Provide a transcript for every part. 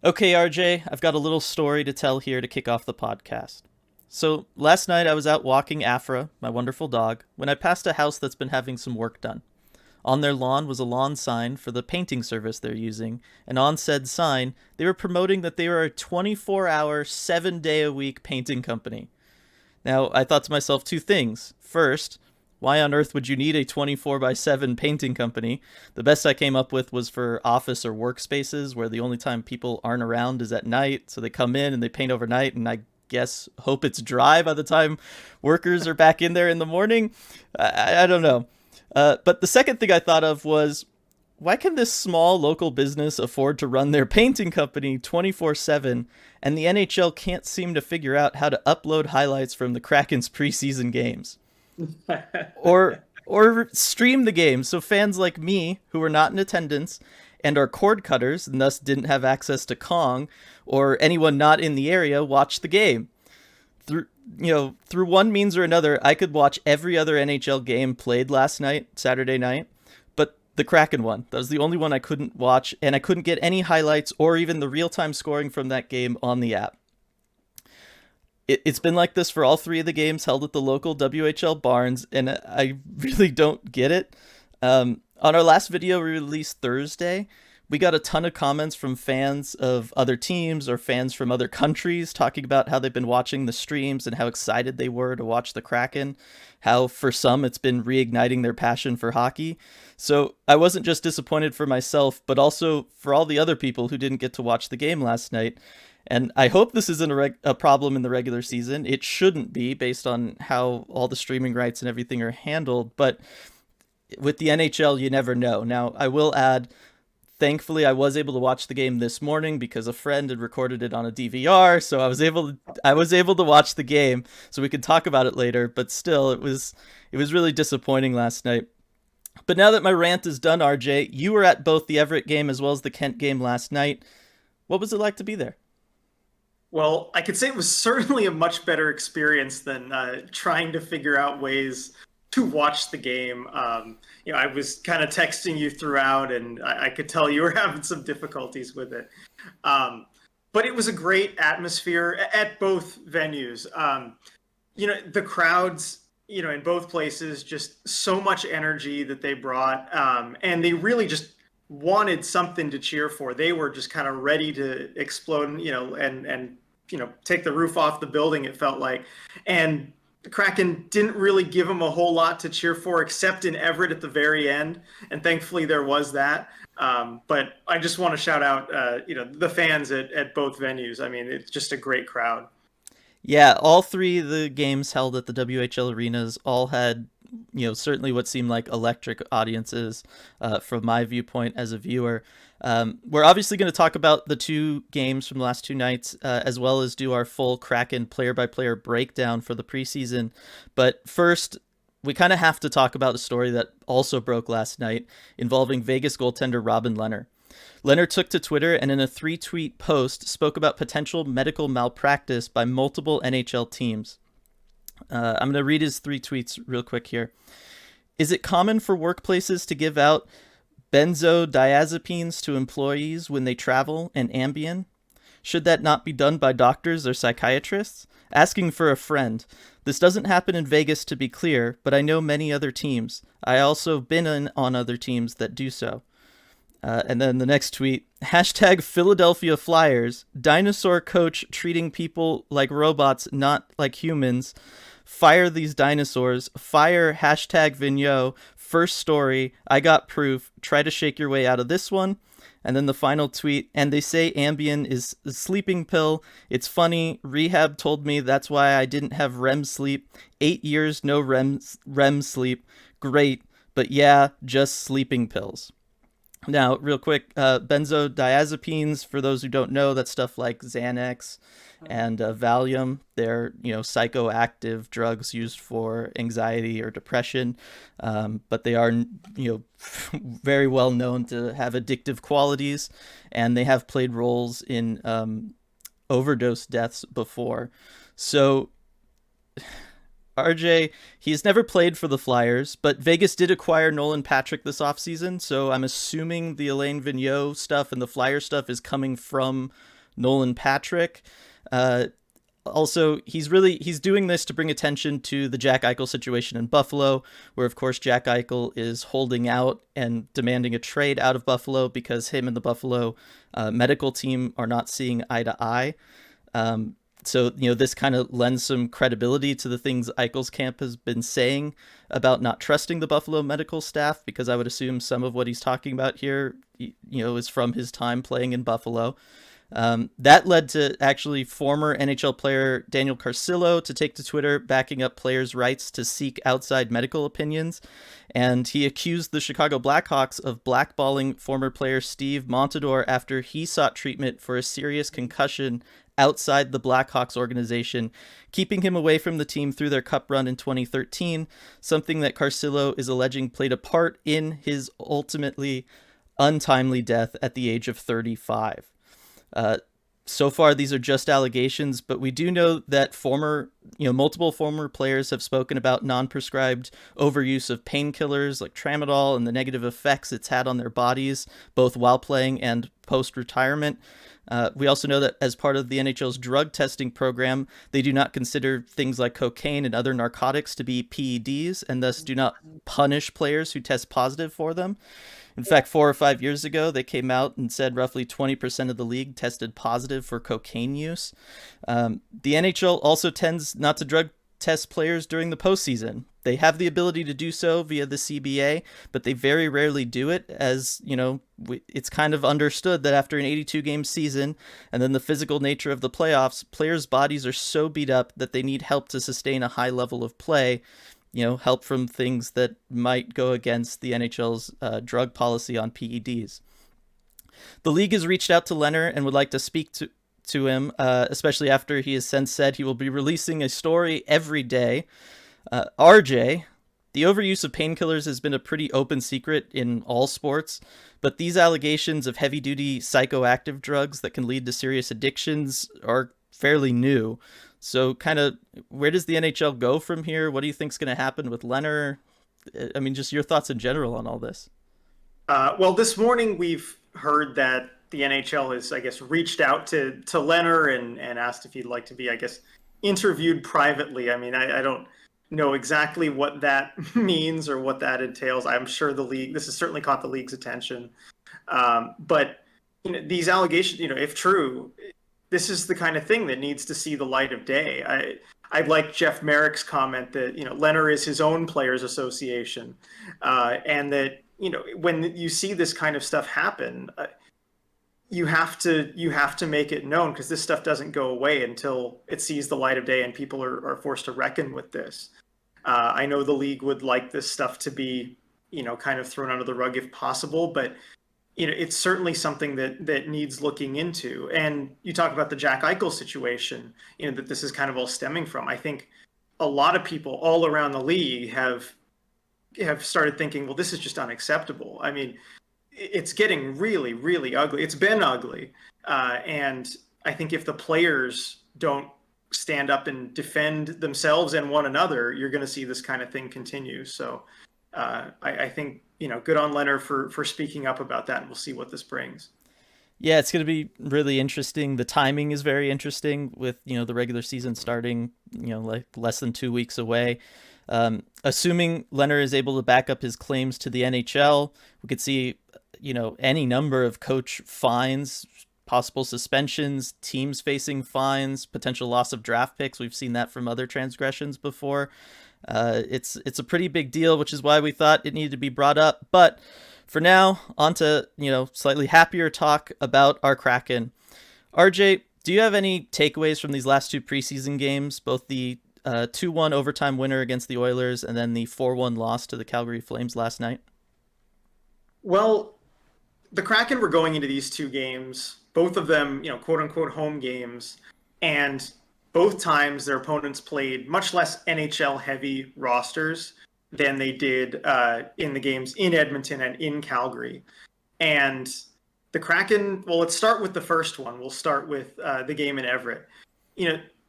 Okay, RJ, I've got a little story to tell here to kick off the podcast. So, last night I was out walking Afra, my wonderful dog, when I passed a house that's been having some work done. On their lawn was a lawn sign for the painting service they're using, and on said sign, they were promoting that they were a 24-hour, 7-day-a-week painting company. Now, I thought to myself two things. First, why on earth would you need a 24 by 7 painting company? The best I came up with was for office or workspaces where the only time people aren't around is at night. So they come in and they paint overnight, and I guess hope it's dry by the time workers are back in there in the morning. I don't know. But the second thing I thought of was, why can this small local business afford to run their painting company 24/7 and the NHL can't seem to figure out how to upload highlights from the Kraken's preseason games? Or stream the game so fans like me who were not in attendance and are cord cutters and thus didn't have access to Kong or anyone not in the area watch the game. Through through one means or another, I could watch every other NHL game played last night, Saturday night, but the Kraken one. That was the only one I couldn't watch, and I couldn't get any highlights or even the real-time scoring from that game on the app. It's been like this for all three of the games held at the local WHL barns, and I really don't get it. On our last video we released Thursday, we got a ton of comments from fans of other teams or fans from other countries talking about how they've been watching the streams and how excited they were to watch the Kraken, how for some it's been reigniting their passion for hockey. So I wasn't just disappointed for myself, but also for all the other people who didn't get to watch the game last night. And I hope this isn't a problem in the regular season. It shouldn't be, based on how all the streaming rights and everything are handled. But with the NHL, you never know. Now, I will add, thankfully, I was able to watch the game this morning because a friend had recorded it on a DVR, so I was able to watch the game, so we could talk about it later. But still, it was really disappointing last night. But now that my rant is done, RJ, you were at both the Everett game as well as the Kent game last night. What was it like to be there? Well, I could say it was certainly a much better experience than trying to figure out ways to watch the game. I was kind of texting you throughout, and I could tell you were having some difficulties with it. But it was a great atmosphere at both venues. The crowds, in both places, just so much energy that they brought, and they really just wanted something to cheer for. They were just kind of ready to explode, and take the roof off the building, it felt like. And the Kraken didn't really give them a whole lot to cheer for, except in Everett at the very end. And thankfully there was that. But I just want to shout out, the fans at both venues. I mean, it's just a great crowd. Yeah, all three of the games held at the WHL arenas all had, certainly what seemed like electric audiences from my viewpoint as a viewer. We're obviously going to talk about the two games from the last two nights, as well as do our full Kraken player-by-player breakdown for the preseason. But first, we kind of have to talk about a story that also broke last night involving Vegas goaltender Robin Lehner. Lehner took to Twitter and in a 3-tweet post spoke about potential medical malpractice by multiple NHL teams. I'm going to read his 3 tweets real quick here. Is it common for workplaces to give out benzodiazepines to employees when they travel and Ambien? Should that not be done by doctors or psychiatrists? Asking for a friend. This doesn't happen in Vegas, to be clear, but I know many other teams. I also been on other teams that do so. And then the next tweet, hashtag Philadelphia Flyers, dinosaur coach treating people like robots, not like humans. Fire these dinosaurs. Fire hashtag Vigneault. First story. I got proof. Try to shake your way out of this one. And then the final tweet. And they say Ambien is a sleeping pill. It's funny. Rehab told me that's why I didn't have REM sleep. 8 years, no REM sleep. Great. But yeah, just sleeping pills. Now, real quick, benzodiazepines, for those who don't know, that's stuff like Xanax and Valium. They're, psychoactive drugs used for anxiety or depression, but they are, very well known to have addictive qualities, and they have played roles in overdose deaths before. So RJ, he's never played for the Flyers, but Vegas did acquire Nolan Patrick this offseason, so I'm assuming the Alain Vigneault stuff and the Flyer stuff is coming from Nolan Patrick. Also, he's doing this to bring attention to the Jack Eichel situation in Buffalo, where of course Jack Eichel is holding out and demanding a trade out of Buffalo because him and the Buffalo medical team are not seeing eye to eye. So, this kind of lends some credibility to the things Eichel's camp has been saying about not trusting the Buffalo medical staff, because I would assume some of what he's talking about here, is from his time playing in Buffalo. That led to actually former NHL player Daniel Carcillo to take to Twitter backing up players' rights to seek outside medical opinions. And he accused the Chicago Blackhawks of blackballing former player Steve Montador after he sought treatment for a serious concussion outside the Blackhawks organization, keeping him away from the team through their cup run in 2013, something that Carcillo is alleging played a part in his ultimately untimely death at the age of 35. So far, these are just allegations, but we do know that multiple former players have spoken about non-prescribed overuse of painkillers like tramadol and the negative effects it's had on their bodies, both while playing and post-retirement. We also know that as part of the NHL's drug testing program, they do not consider things like cocaine and other narcotics to be PEDs, and thus do not punish players who test positive for them. In fact, 4 or 5 years ago, they came out and said roughly 20% of the league tested positive for cocaine use. The NHL also tends not to drug test players during the postseason. They have the ability to do so via the CBA, but they very rarely do it, as, it's kind of understood that after an 82-game season and then the physical nature of the playoffs, players' bodies are so beat up that they need help to sustain a high level of play, help from things that might go against the NHL's drug policy on PEDs. The league has reached out to Lehner and would like to speak to him, especially after he has since said he will be releasing a story every day. RJ, the overuse of painkillers has been a pretty open secret in all sports, but these allegations of heavy-duty psychoactive drugs that can lead to serious addictions are fairly new. So kind of, where does the NHL go from here? What do you think is going to happen with Lehner? I mean, just your thoughts in general on all this. Well, this morning we've heard that the NHL has, I guess, reached out to Lehner and asked if he'd like to be, I guess, interviewed privately. I mean, I don't know exactly what that means or what that entails. I'm sure this has certainly caught the league's attention. But these allegations, if true, this is the kind of thing that needs to see the light of day. I like Jeff Merrick's comment that Lehner is his own players' association, and that when you see this kind of stuff happen, you have to make it known, because this stuff doesn't go away until it sees the light of day and people are forced to reckon with this. I know the league would like this stuff to be kind of thrown under the rug if possible, but it's certainly something that needs looking into. And you talk about the Jack Eichel situation, that this is kind of all stemming from. I think a lot of people all around the league have started thinking, well, this is just unacceptable. I mean, it's getting really, really ugly. It's been ugly. And I think if the players don't stand up and defend themselves and one another, you're going to see this kind of thing continue. So I think, good on Lehner for speaking up about that, and we'll see what this brings. Yeah, it's going to be really interesting. The timing is very interesting with, the regular season starting, like less than 2 weeks away. Assuming Lehner is able to back up his claims to the NHL, we could see, any number of coach fines, possible suspensions, teams facing fines, potential loss of draft picks. We've seen that from other transgressions before. It's a pretty big deal, which is why we thought it needed to be brought up. But for now, on to, slightly happier talk about our Kraken. RJ, do you have any takeaways from these last 2 preseason games, both the 2-1 overtime winner against the Oilers and then the 4-1 loss to the Calgary Flames last night? Well, the Kraken were going into these 2 games, both of them, quote unquote home games, and both times their opponents played much less NHL heavy rosters than they did in the games in Edmonton and in Calgary. And the Kraken, well, let's start with the first one. We'll start with the game in Everett.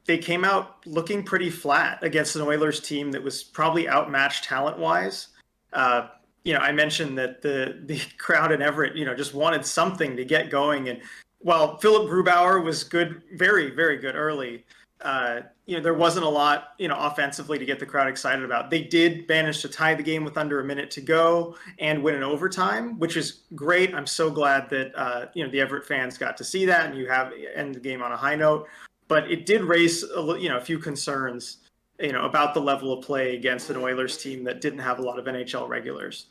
They came out looking pretty flat against an Oilers team that was probably outmatched talent-wise. I mentioned that the crowd in Everett, just wanted something to get going. And While Philip Grubauer was good, very, very good early, there wasn't a lot, offensively to get the crowd excited about. They did manage to tie the game with under a minute to go and win in overtime, which is great. I'm so glad that, the Everett fans got to see that and you have end the game on a high note. But it did raise, a few concerns, about the level of play against an Oilers team that didn't have a lot of NHL regulars.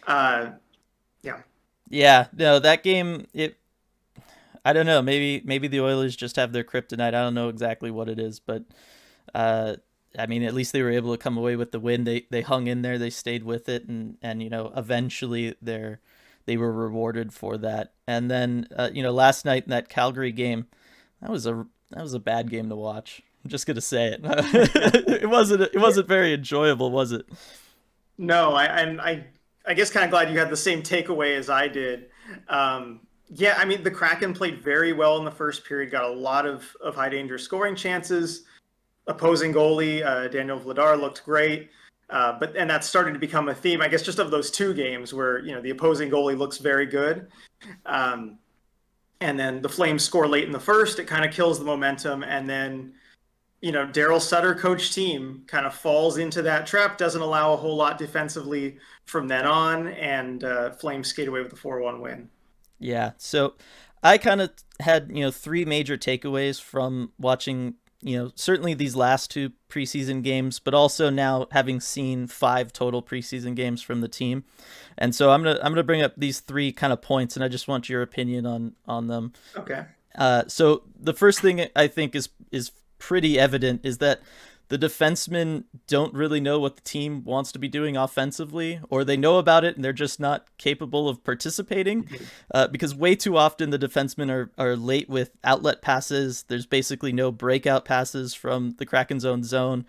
Yeah. Yeah, no, that game, I don't know. Maybe the Oilers just have their kryptonite. I don't know exactly what it is, but I mean, at least they were able to come away with the win. They hung in there. They stayed with it, and eventually they were rewarded for that. And then last night in that Calgary game, that was a bad game to watch. I'm just gonna say it. It wasn't very enjoyable, was it? No, I guess kind of glad you had the same takeaway as I did. Yeah, I mean, the Kraken played very well in the first period, got a lot of high danger scoring chances. Opposing goalie, Daniel Vladar, looked great. And that started to become a theme, I guess, just of those two games where, the opposing goalie looks very good. And then the Flames score late in the first. It kind of kills the momentum. And then, Daryl Sutter coach team kind of falls into that trap, doesn't allow a whole lot defensively from then on. And Flames skate away with a 4-1 win. Yeah. So I kind of had, three major takeaways from watching, certainly these last two preseason games, but also now having seen 5 total preseason games from the team. And so I'm gonna bring up these three kind of points, and I just want your opinion on them. Okay. So the first thing I think is pretty evident is that the defensemen don't really know what the team wants to be doing offensively, or they know about it and they're just not capable of participating, because way too often the defensemen are late with outlet passes. There's basically no breakout passes from the Kraken's own zone.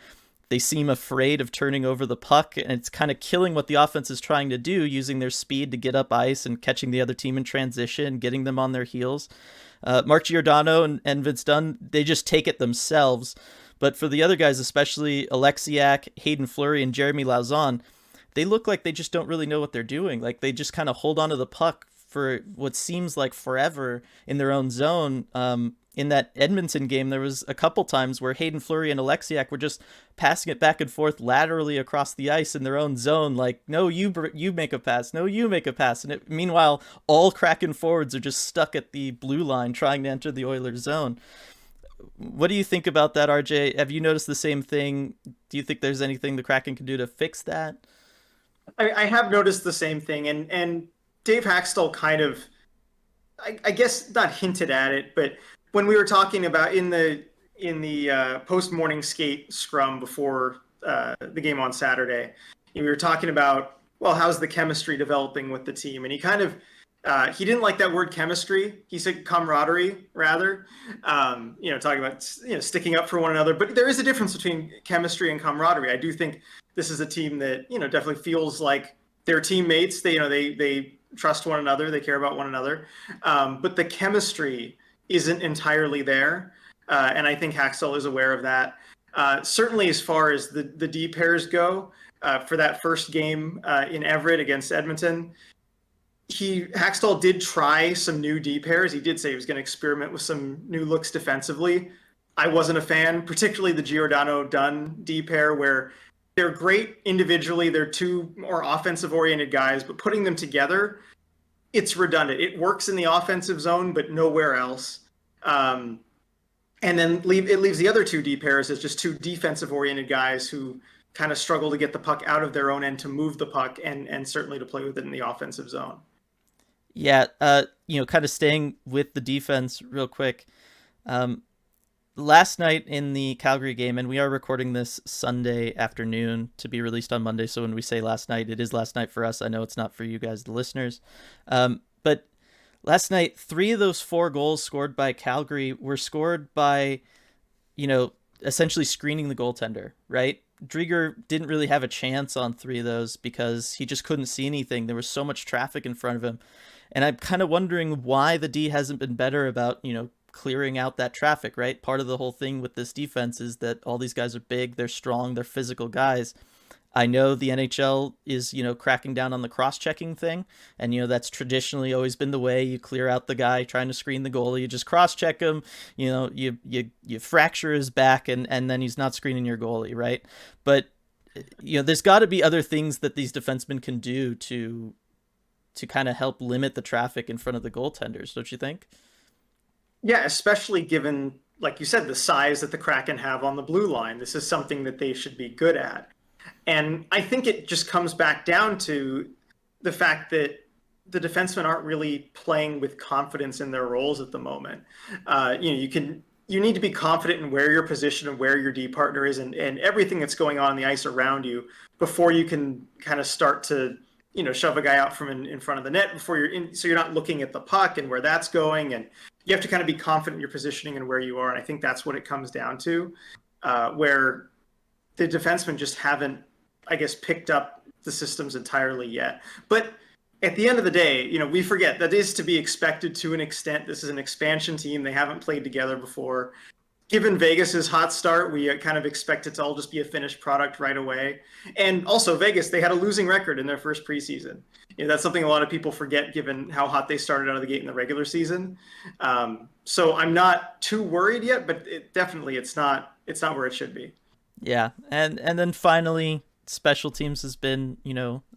They seem afraid of turning over the puck, and it's kind of killing what the offense is trying to do, using their speed to get up ice and catching the other team in transition, getting them on their heels. Mark Giordano and Vince Dunn, they just take it themselves. But for the other guys, especially Alexiak, Hayden Fleury, and Jeremy Lauzon, they look like they just don't really know what they're doing. Like they just kind of hold onto the puck for what seems like forever in their own zone. In that Edmonton game, there was a couple times where Hayden Fleury and Alexiak were just passing it back and forth laterally across the ice in their own zone. Like, no, you make a pass. No, you make a pass. And meanwhile, all Kraken forwards are just stuck at the blue line trying to enter the Oilers zone. What do you think about that, RJ? Have you noticed the same thing? Do you think there's anything the Kraken can do to fix that? I have noticed the same thing, and Dave Haxtell kind of, I guess, not hinted at it, but when we were talking about in the post morning skate scrum before the game on Saturday, we were talking about, well, how's the chemistry developing with the team, and he kind of he didn't like that word chemistry. He said camaraderie, rather. Talking about sticking up for one another. But there is a difference between chemistry and camaraderie. I do think this is a team that definitely feels like they're teammates. They trust one another. They care about one another. But the chemistry isn't entirely there, and I think Haxtell is aware of that. Certainly, as far as the D pairs go, for that first game in Everett against Edmonton. Haxtell did try some new D pairs. He did say he was going to experiment with some new looks defensively. I wasn't a fan, particularly the Giordano-Dunn D pair, where they're great individually. They're two more offensive-oriented guys, but putting them together, it's redundant. It works in the offensive zone, but nowhere else. And then it leaves the other two D pairs as just two defensive-oriented guys who kind of struggle to get the puck out of their own end to move the puck and certainly to play with it in the offensive zone. Yeah, kind of staying with the defense real quick. Last night in the Calgary game, and we are recording this Sunday afternoon to be released on Monday, so when we say last night, it is last night for us. I know it's not for you guys, the listeners. But last night, 3 of those 4 goals scored by Calgary were scored by, essentially screening the goaltender, right? Drieger didn't really have a chance on 3 of those because he just couldn't see anything. There was so much traffic in front of him. And I'm kind of wondering why the D hasn't been better about, clearing out that traffic, right? Part of the whole thing with this defense is that all these guys are big, they're strong, they're physical guys. I know the NHL is, cracking down on the cross-checking thing, and that's traditionally always been the way. You clear out the guy trying to screen the goalie, you just cross-check him, you fracture his back, and then he's not screening your goalie, right? But there's got to be other things that these defensemen can do to kind of help limit the traffic in front of the goaltenders, don't you think? Yeah, especially given, like you said, the size that the Kraken have on the blue line. This is something that they should be good at. And I think it just comes back down to the fact that the defensemen aren't really playing with confidence in their roles at the moment. You need to be confident in where your position and where your D partner is, and everything that's going on the ice around you before you can kind of start to shove a guy out from in front of the net before you're in, so you're not looking at the puck and where that's going, and you have to kind of be confident in your positioning and where you are. And I think that's what it comes down to, where the defensemen just haven't, I guess, picked up the systems entirely yet. But at the end of the day, we forget that is to be expected to an extent. This is an expansion team. They haven't played together before. Given Vegas's hot start, we kind of expect it to all just be a finished product right away. And also Vegas, they had a losing record in their first preseason. That's something a lot of people forget given how hot they started out of the gate in the regular season. So I'm not too worried yet, but it's not where it should be. Yeah, and then finally, special teams has been,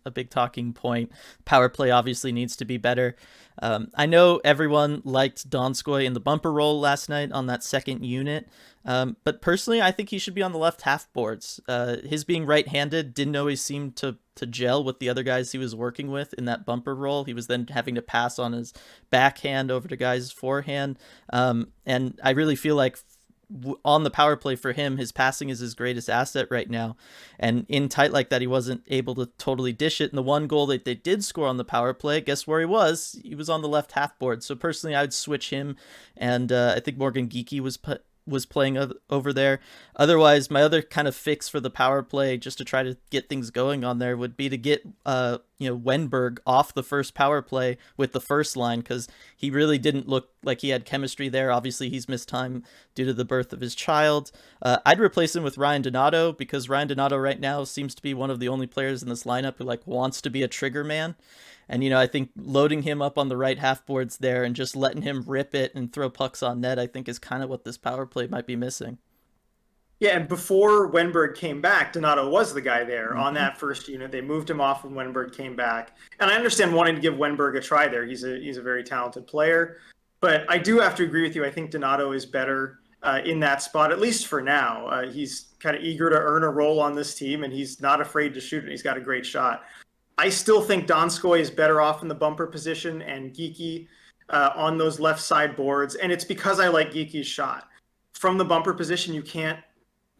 a big talking point. Power play obviously needs to be better. I know everyone liked Donskoy in the bumper roll last night on that second unit, but personally, I think he should be on the left half boards. His being right-handed didn't always seem to gel with the other guys he was working with in that bumper roll. He was then having to pass on his backhand over to guys' forehand, and I really feel like on the power play for him, his passing is his greatest asset right now. And in tight like that, he wasn't able to totally dish it. And the one goal that they did score on the power play, guess where he was? He was on the left half board. So personally, I would switch him. And I think Morgan Geekie was playing over there. Otherwise, my other kind of fix for the power play, just to try to get things going on there, would be to get Wenberg off the first power play with the first line, because he really didn't look like he had chemistry there. Obviously, he's missed time due to the birth of his child. I'd replace him with Ryan Donato, because Ryan Donato right now seems to be one of the only players in this lineup who wants to be a trigger man. And, I think loading him up on the right half boards there and just letting him rip it and throw pucks on net, I think is kind of what this power play might be missing. Yeah, and before Wenberg came back, Donato was the guy there on that first unit. They moved him off when Wenberg came back. And I understand wanting to give Wenberg a try there. He's a very talented player. But I do have to agree with you. I think Donato is better in that spot, at least for now. He's kind of eager to earn a role on this team, and he's not afraid to shoot, and he's got a great shot. I still think Donskoy is better off in the bumper position and Geekie on those left side boards. And it's because I like Geekie's shot. From the bumper position, you can't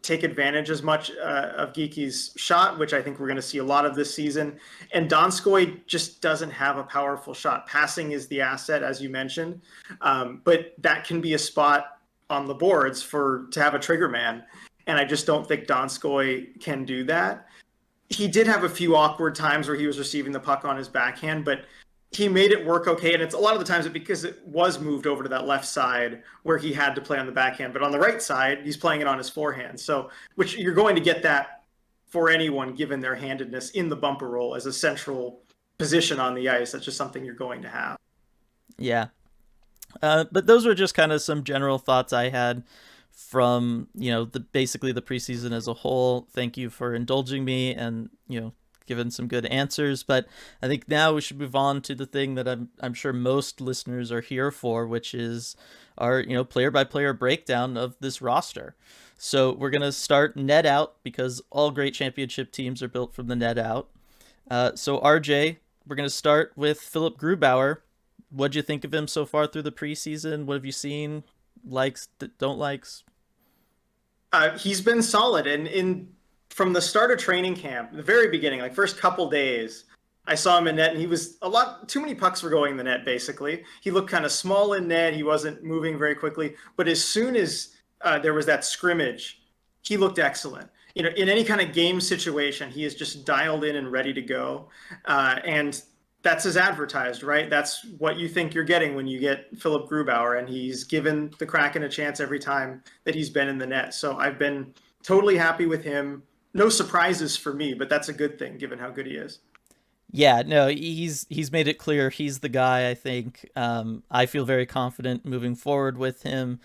take advantage as much of Geekie's shot, which I think we're going to see a lot of this season. And Donskoy just doesn't have a powerful shot. Passing is the asset, as you mentioned. But that can be a spot on the boards to have a trigger man. And I just don't think Donskoy can do that. He did have a few awkward times where he was receiving the puck on his backhand, but he made it work okay. And it's a lot of the times because it was moved over to that left side where he had to play on the backhand. But on the right side, he's playing it on his forehand. So, which you're going to get that for anyone given their handedness in the bumper roll as a central position on the ice. That's just something you're going to have. Yeah. But those were just kind of some general thoughts I had from, basically the preseason as a whole. Thank you for indulging me and, given some good answers. But I think now we should move on to the thing that I'm sure most listeners are here for, which is our, player by player breakdown of this roster. So we're going to start net out, because all great championship teams are built from the net out. So RJ, we're going to start with Philip Grubauer. What'd you think of him so far through the preseason? What have you seen? Likes, don't likes? He's been solid. And from the start of training camp, the very beginning, first couple days, I saw him in net, and he was too many pucks were going in the net, basically. He looked kind of small in net. He wasn't moving very quickly. But as soon as there was that scrimmage, he looked excellent. In any kind of game situation, he is just dialed in and ready to go. And that's as advertised, right? That's what you think you're getting when you get Philip Grubauer, and he's given the Kraken a chance every time that he's been in the net. So I've been totally happy with him. no surprises for me, but that's a good thing given how good he is. Yeah, no, he's made it clear he's the guy. I think I feel very confident moving forward with him.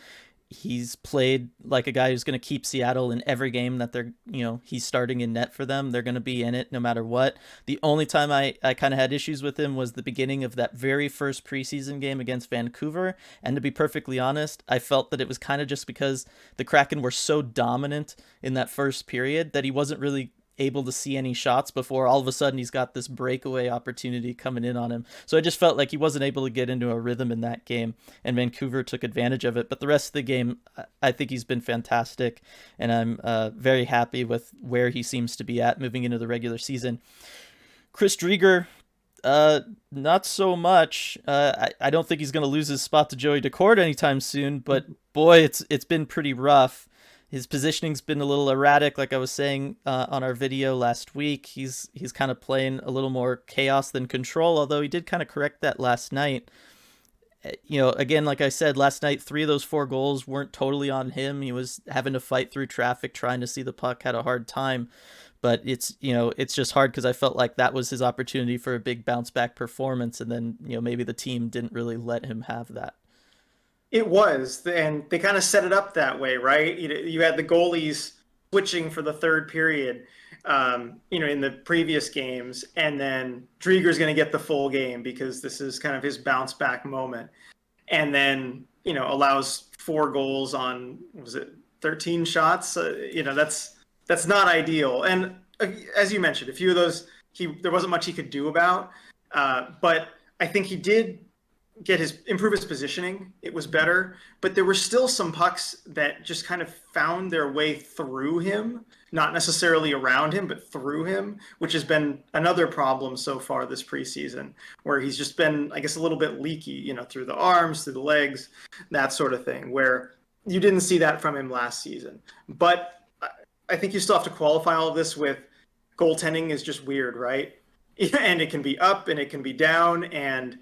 He's played like a guy who's going to keep Seattle in every game that he's starting in net for them. They're going to be in it no matter what. The only time I kind of had issues with him was the beginning of that very first preseason game against Vancouver. And to be perfectly honest, I felt that it was kind of just because the Kraken were so dominant in that first period that he wasn't really able to see any shots before all of a sudden he's got this breakaway opportunity coming in on him. So I just felt like he wasn't able to get into a rhythm in that game, and Vancouver took advantage of it. But the rest of the game, I think he's been fantastic, and I'm very happy with where he seems to be at moving into the regular season. Chris Drieger, not so much. I don't think he's going to lose his spot to Joey Daccord anytime soon, but boy, it's been pretty rough. His positioning's been a little erratic, like I was saying on our video last week. He's kind of playing a little more chaos than control, although he did kind of correct that last night. Again, like I said, last night, 3 of those 4 goals weren't totally on him. He was having to fight through traffic, trying to see the puck, had a hard time. But it's just hard because I felt like that was his opportunity for a big bounce back performance, and then maybe the team didn't really let him have that. It was, and they kind of set it up that way, right? You had the goalies switching for the third period, in the previous games, and then Drieger's going to get the full game because this is kind of his bounce back moment, and then allows 4 goals on, was it 13 shots? That's not ideal, and as you mentioned, a few of those there wasn't much he could do about, but I think he did improve his positioning. It was better, but there were still some pucks that just kind of found their way through him, not necessarily around him, but through him, which has been another problem so far this preseason, where he's just been, I guess, a little bit leaky, through the arms, through the legs, that sort of thing, where you didn't see that from him last season. But I think you still have to qualify all of this with goaltending is just weird, right? And it can be up and it can be down, and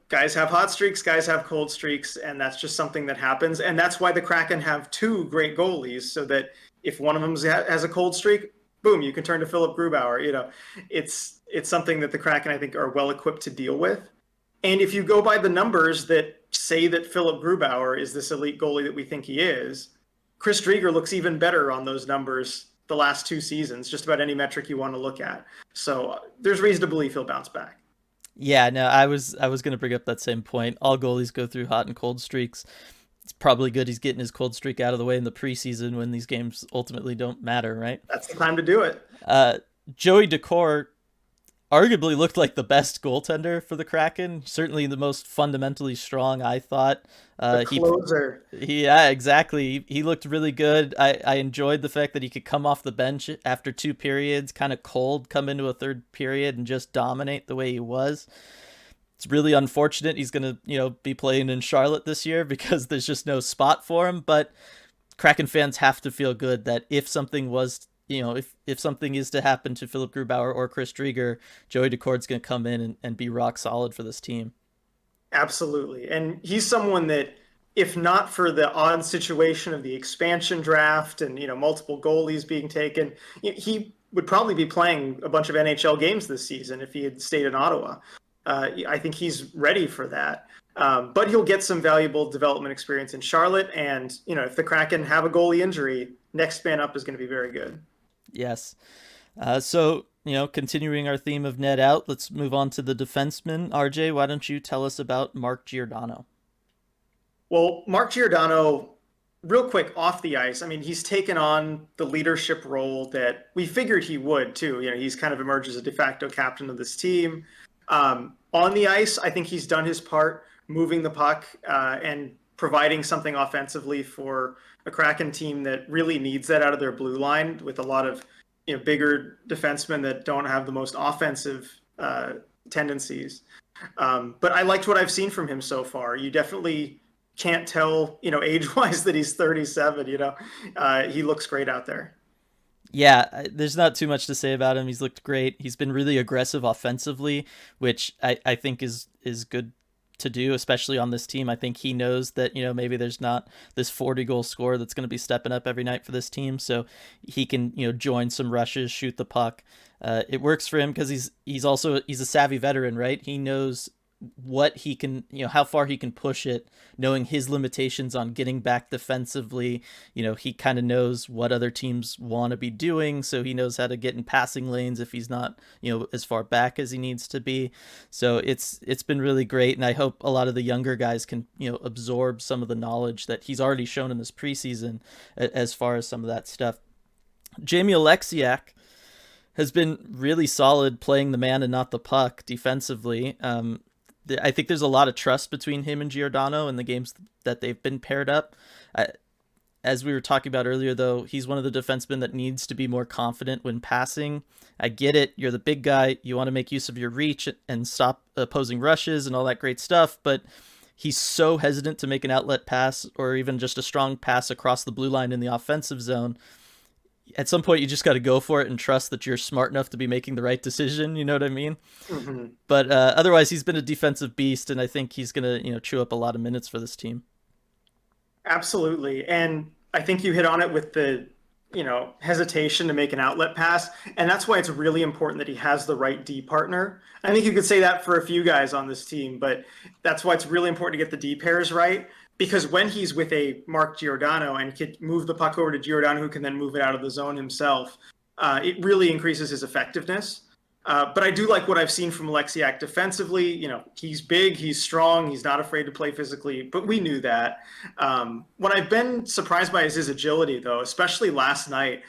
guys have hot streaks, guys have cold streaks, and that's just something that happens. And that's why the Kraken have 2 great goalies, so that if one of them has a cold streak, boom, you can turn to Philip Grubauer. It's something that the Kraken, I think, are well equipped to deal with. And if you go by the numbers that say that Philip Grubauer is this elite goalie that we think he is, Chris Drieger looks even better on those numbers the last 2 seasons, just about any metric you want to look at. So there's reason to believe he'll bounce back. Yeah, no, I was going to bring up that same point. All goalies go through hot and cold streaks. It's probably good he's getting his cold streak out of the way in the preseason when these games ultimately don't matter, right? That's the time to do it. Joey Daccord arguably looked like the best goaltender for the Kraken. Certainly the most fundamentally strong, I thought. The closer. Yeah, exactly. He looked really good. I enjoyed the fact that he could come off the bench after 2 periods, kind of cold, come into a third period and just dominate the way he was. It's really unfortunate he's going to, be playing in Charlotte this year because there's just no spot for him. But Kraken fans have to feel good that if something was if something is to happen to Philip Grubauer or Chris Drieger, Joey Daccord's going to come in and be rock solid for this team. Absolutely. And he's someone that, if not for the odd situation of the expansion draft and, multiple goalies being taken, he would probably be playing a bunch of NHL games this season if he had stayed in Ottawa. I think he's ready for that. But he'll get some valuable development experience in Charlotte. And, if the Kraken have a goalie injury, next man up is going to be very good. Yes. So, continuing our theme of net out, let's move on to the defensemen. RJ, why don't you tell us about Mark Giordano? Well, Mark Giordano, real quick off the ice, I mean, he's taken on the leadership role that we figured he would, too. He's kind of emerged as a de facto captain of this team. On the ice, I think he's done his part, moving the puck and providing something offensively for a Kraken team that really needs that out of their blue line, with a lot of bigger defensemen that don't have the most offensive tendencies. But I liked what I've seen from him so far. You definitely can't tell, age-wise that he's 37. He looks great out there. Yeah, there's not too much to say about him. He's looked great. He's been really aggressive offensively, which I think is good to do, especially on this team. I think he knows that, maybe there's not this 40-goal scorer that's going to be stepping up every night for this team. So he can, join some rushes, shoot the puck. It works for him because he's a savvy veteran, right? He knows what he can, how far he can push it, knowing his limitations on getting back defensively. He kind of knows what other teams want to be doing, so he knows how to get in passing lanes if he's not, as far back as he needs to be. So it's been really great, and I hope a lot of the younger guys can, absorb some of the knowledge that he's already shown in this preseason as far as some of that stuff. Jamie Oleksiak has been really solid playing the man and not the puck defensively. I think there's a lot of trust between him and Giordano in the games that they've been paired up. As we were talking about earlier, though, he's one of the defensemen that needs to be more confident when passing. I get it. You're the big guy. You want to make use of your reach and stop opposing rushes and all that great stuff. But he's so hesitant to make an outlet pass or even just a strong pass across the blue line in the offensive zone. At some point, you just got to go for it and trust that you're smart enough to be making the right decision. You know what I mean? Mm-hmm. But otherwise, he's been a defensive beast, and I think he's going to, chew up a lot of minutes for this team. Absolutely. And I think you hit on it with the, hesitation to make an outlet pass. And that's why it's really important that he has the right D partner. I think you could say that for a few guys on this team, but that's why it's really important to get the D pairs right. Because when he's with a Mark Giordano and can move the puck over to Giordano, who can then move it out of the zone himself, it really increases his effectiveness. But I do like what I've seen from Oleksiak defensively. He's big, he's strong, he's not afraid to play physically, but we knew that. What I've been surprised by is his agility, though, especially last night.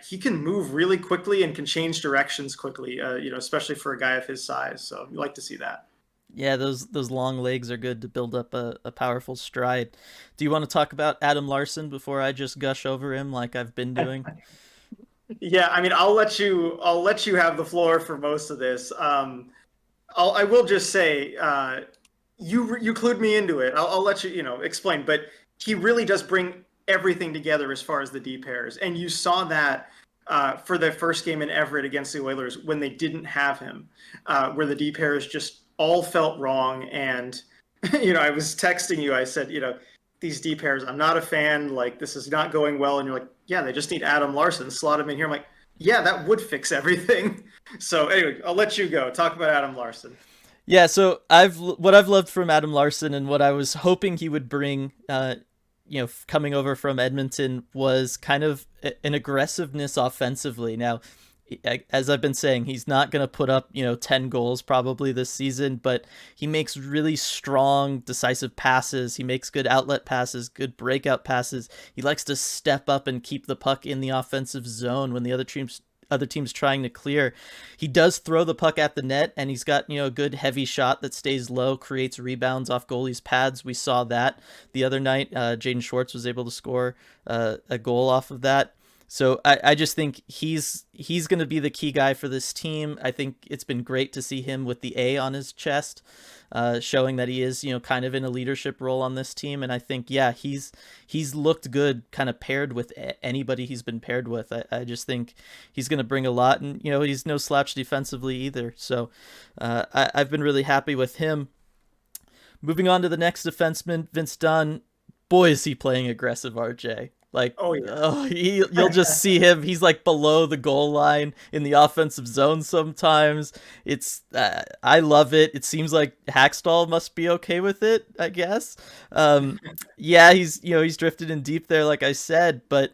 He can move really quickly and can change directions quickly, especially for a guy of his size. So you like to see that. Yeah, those long legs are good to build up a powerful stride. Do you want to talk about Adam Larsson before I just gush over him like I've been doing? Yeah, I mean, I'll let you have the floor for most of this. I will just say, you clued me into it. I'll let you, explain. But he really does bring everything together as far as the D pairs, and you saw that for the first game in Everett against the Oilers when they didn't have him, where the D pairs just all felt wrong. And I was texting you. I said, these D pairs, I'm not a fan. Like, this is not going well. And you're like, yeah, they just need Adam Larsson. Slot him in here. I'm like, yeah, that would fix everything. So anyway, I'll let you go. Talk about Adam Larsson. Yeah, so what I've loved from Adam Larsson and what I was hoping he would bring, coming over from Edmonton was kind of an aggressiveness offensively. Now, as I've been saying, he's not going to put up, 10 goals probably this season, but he makes really strong, decisive passes. He makes good outlet passes, good breakout passes. He likes to step up and keep the puck in the offensive zone when the other team's trying to clear. He does throw the puck at the net, and he's got, a good heavy shot that stays low, creates rebounds off goalies' pads. We saw that the other night. Jaden Schwartz was able to score a goal off of that. So I just think he's going to be the key guy for this team. I think it's been great to see him with the A on his chest, showing that he is, kind of in a leadership role on this team. And I think, yeah, he's looked good kind of paired with anybody he's been paired with. I just think he's going to bring a lot, and, he's no slouch defensively either. So I've been really happy with him. Moving on to the next defenseman, Vince Dunn. Boy, is he playing aggressive, RJ. Like, you'll just see him. He's like below the goal line in the offensive zone sometimes. It's I love it. It seems like Hackstall must be okay with it, I guess. Yeah, he's drifted in deep there, like I said, but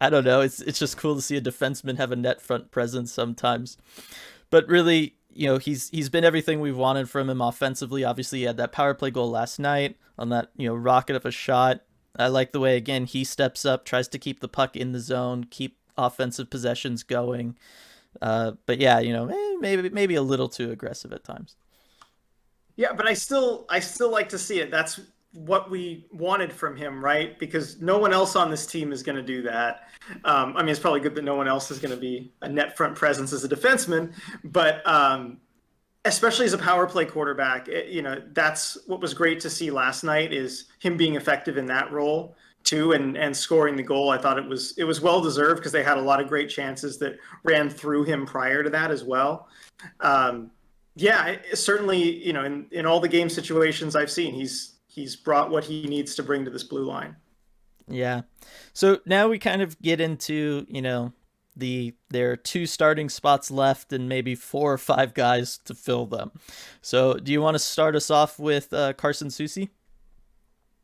I don't know. It's just cool to see a defenseman have a net front presence sometimes. But really, he's been everything we've wanted from him offensively. Obviously, he had that power play goal last night on that, rocket of a shot. I like the way, again, he steps up, tries to keep the puck in the zone, keep offensive possessions going. But yeah, maybe a little too aggressive at times. Yeah, but I still like to see it. That's what we wanted from him, right? Because no one else on this team is going to do that. I mean, it's probably good that no one else is going to be a net front presence as a defenseman, but especially as a power play quarterback, that's what was great to see last night, is him being effective in that role too, and scoring the goal. I thought it was well deserved, because they had a lot of great chances that ran through him prior to that as well. Yeah, certainly, in all the game situations I've seen, he's brought what he needs to bring to this blue line. Yeah. So now we kind of get into, there are two starting spots left and maybe 4 or 5 guys to fill them. So do you want to start us off with Carson Soucy?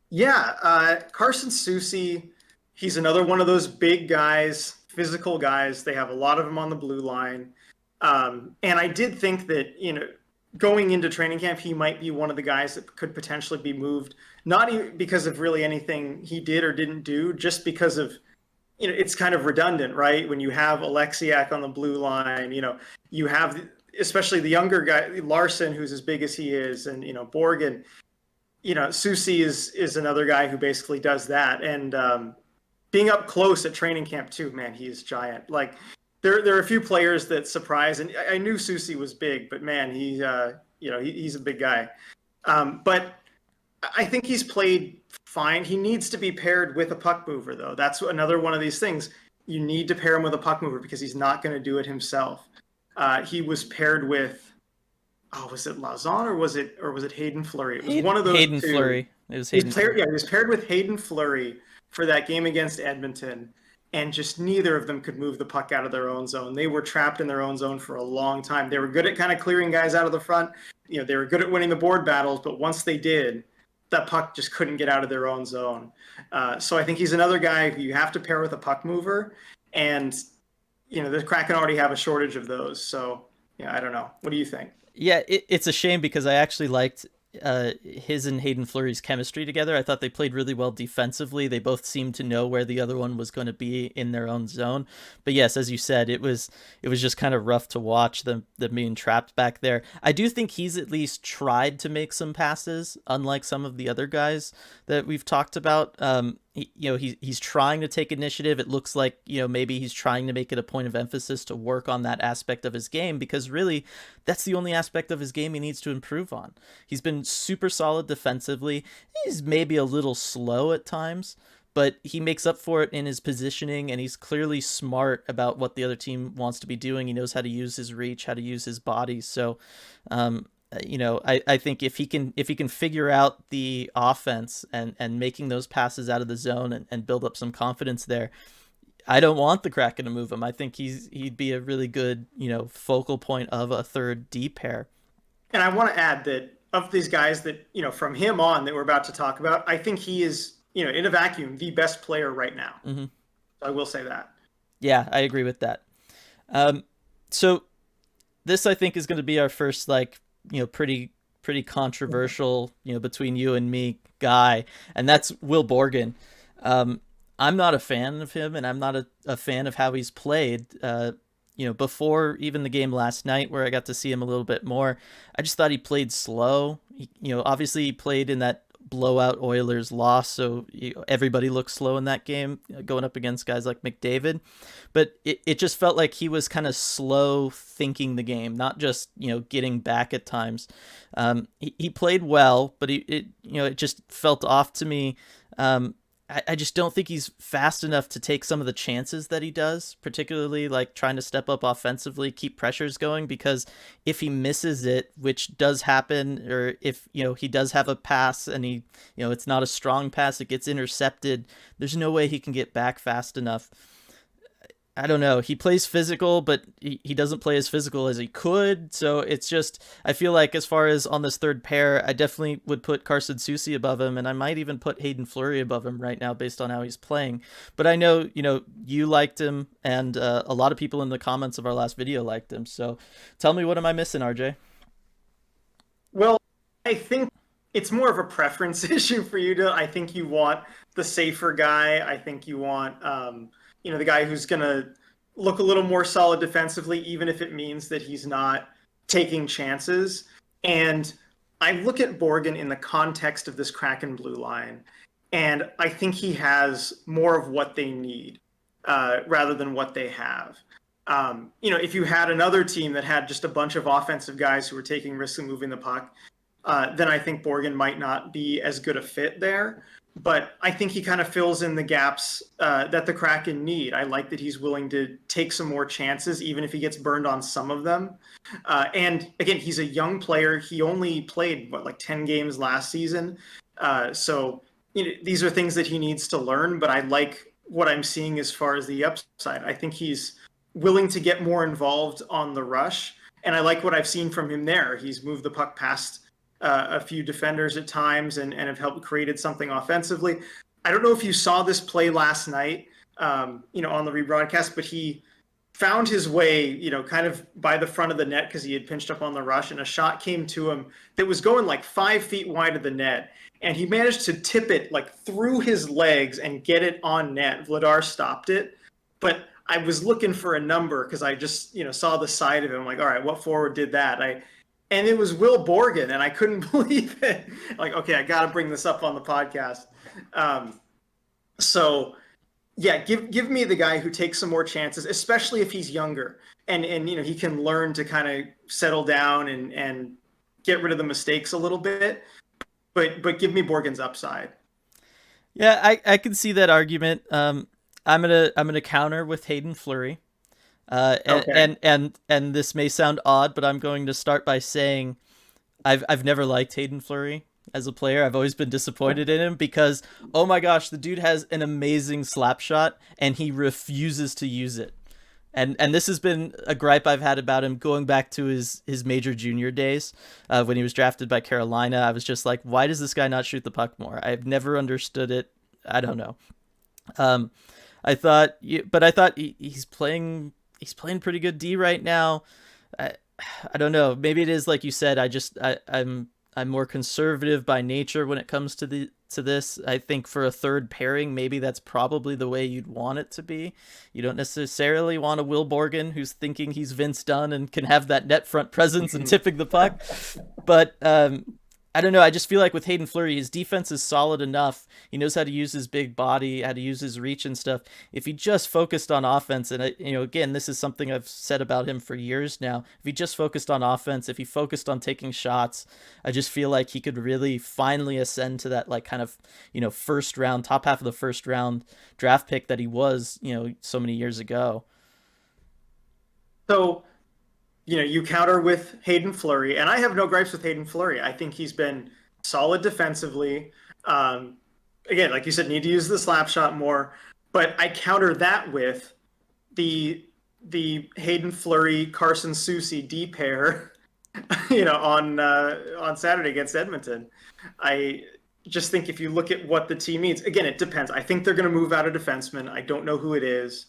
Yeah, Carson Soucy, he's another one of those big guys, physical guys. They have a lot of them on the blue line. And I did think that, going into training camp, he might be one of the guys that could potentially be moved, not even because of really anything he did or didn't do, just because of, it's kind of redundant, right? When you have Alexiak on the blue line, you have especially the younger guy, Larson, who's as big as he is, and, Borgen. Soucy is another guy who basically does that. And being up close at training camp too, man, he is giant. Like there are a few players that surprise, and I knew Soucy was big, but man, he's a big guy. But I think he's played fine. He needs to be paired with a puck mover, though. That's another one of these things. You need to pair him with a puck mover because he's not going to do it himself. He was paired with, was it Lauzon or was it Hayden Fleury? It was one of those Hayden two. Fleury. It was Hayden Fleury. Yeah, he was paired with Hayden Fleury for that game against Edmonton, and just neither of them could move the puck out of their own zone. They were trapped in their own zone for a long time. They were good at kind of clearing guys out of the front. They were good at winning the board battles, but once they did, that puck just couldn't get out of their own zone. So I think he's another guy who you have to pair with a puck mover, and the Kraken already have a shortage of those. So I don't know. What do you think? Yeah, it's a shame because I actually liked his and Hayden Fleury's chemistry together. I thought they played really well defensively. They both seemed to know where the other one was going to be in their own zone. But yes, as you said, it was just kind of rough to watch them being trapped back there. I do think he's at least tried to make some passes, unlike some of the other guys that we've talked about. He's trying to take initiative. It looks like, maybe he's trying to make it a point of emphasis to work on that aspect of his game, because really that's the only aspect of his game he needs to improve on. He's been super solid defensively. He's maybe a little slow at times, but he makes up for it in his positioning, and he's clearly smart about what the other team wants to be doing. He knows how to use his reach, how to use his body. So, I think if he can figure out the offense and making those passes out of the zone and build up some confidence there, I don't want the Kraken to move him. I think he'd be a really good, focal point of a third D pair. And I want to add that of these guys that, from him on that we're about to talk about, I think he is, in a vacuum, the best player right now. Mm-hmm. I will say that. Yeah, I agree with that. So this, I think, is going to be our first, pretty controversial, between you and me guy, and that's Will Borgen. I'm not a fan of him, and I'm not a fan of how he's played. Before even the game last night, where I got to see him a little bit more, I just thought he played slow. Obviously he played in that blowout Oilers loss, so everybody looked slow in that game, going up against guys like McDavid. But it just felt like he was kind of slow thinking the game, not just getting back at times. He played well, but it just felt off to me. I just don't think he's fast enough to take some of the chances that he does, particularly like trying to step up offensively, keep pressures going, because if he misses it, which does happen, or if, he does have a pass and he, it's not a strong pass, it gets intercepted, there's no way he can get back fast enough. I don't know. He plays physical, but he doesn't play as physical as he could. So it's just, I feel like as far as on this third pair, I definitely would put Carson Soucy above him, and I might even put Hayden Fleury above him right now based on how he's playing. But I know, you liked him, and a lot of people in the comments of our last video liked him. So tell me, what am I missing, RJ? Well, I think it's more of a preference issue for you I think you want the safer guy. I think you want, the guy who's going to look a little more solid defensively, even if it means that he's not taking chances. And I look at Borgen in the context of this Kraken blue line, and I think he has more of what they need rather than what they have. If you had another team that had just a bunch of offensive guys who were taking risks and moving the puck, then I think Borgen might not be as good a fit there. But I think he kind of fills in the gaps that the Kraken need. I like that he's willing to take some more chances, even if he gets burned on some of them. And again, he's a young player. He only played, like 10 games last season. So these are things that he needs to learn, but I like what I'm seeing as far as the upside. I think he's willing to get more involved on the rush, and I like what I've seen from him there. He's moved the puck past a few defenders at times and have helped created something offensively. I don't know if you saw this play last night, on the rebroadcast, but he found his way, kind of by the front of the net because he had pinched up on the rush, and a shot came to him that was going like 5 feet wide of the net. And he managed to tip it like through his legs and get it on net. Vladar stopped it. But I was looking for a number because I just, saw the side of him. I'm like, all right, what forward did that? And it was Will Borgen, and I couldn't believe it. Like, okay, I got to bring this up on the podcast. So, yeah, give me the guy who takes some more chances, especially if he's younger. And he can learn to kind of settle down and get rid of the mistakes a little bit. But give me Borgen's upside. Yeah, I can see that argument. I'm gonna counter with Hayden Fleury. Okay. And this may sound odd, but I'm going to start by saying I've never liked Hayden Fleury as a player. I've always been disappointed in him because, oh my gosh, the dude has an amazing slap shot and he refuses to use it. And this has been a gripe I've had about him going back to his major junior days when he was drafted by Carolina. I was just like, why does this guy not shoot the puck more? I've never understood it. I don't know. I thought he's playing pretty good D right now. I don't know. Maybe it is like you said. I'm more conservative by nature when it comes to this. I think for a third pairing, maybe that's probably the way you'd want it to be. You don't necessarily want a Will Borgen who's thinking he's Vince Dunn and can have that net front presence and tipping the puck. But I don't know. I just feel like with Hayden Fleury, his defense is solid enough. He knows how to use his big body, how to use his reach and stuff. If he just focused on offense, and again, this is something I've said about him for years now. If he just focused on offense, if he focused on taking shots, I just feel like he could really finally ascend to that like kind of first round, top half of the first round draft pick that he was so many years ago. So, you counter with Hayden Fleury, and I have no gripes with Hayden Fleury. I think he's been solid defensively. Again, like you said, need to use the slap shot more. But I counter that with the Hayden Fleury Carson Soucy D pair, on Saturday against Edmonton. I just think if you look at what the team needs, again, it depends. I think they're going to move out a defenseman. I don't know who it is.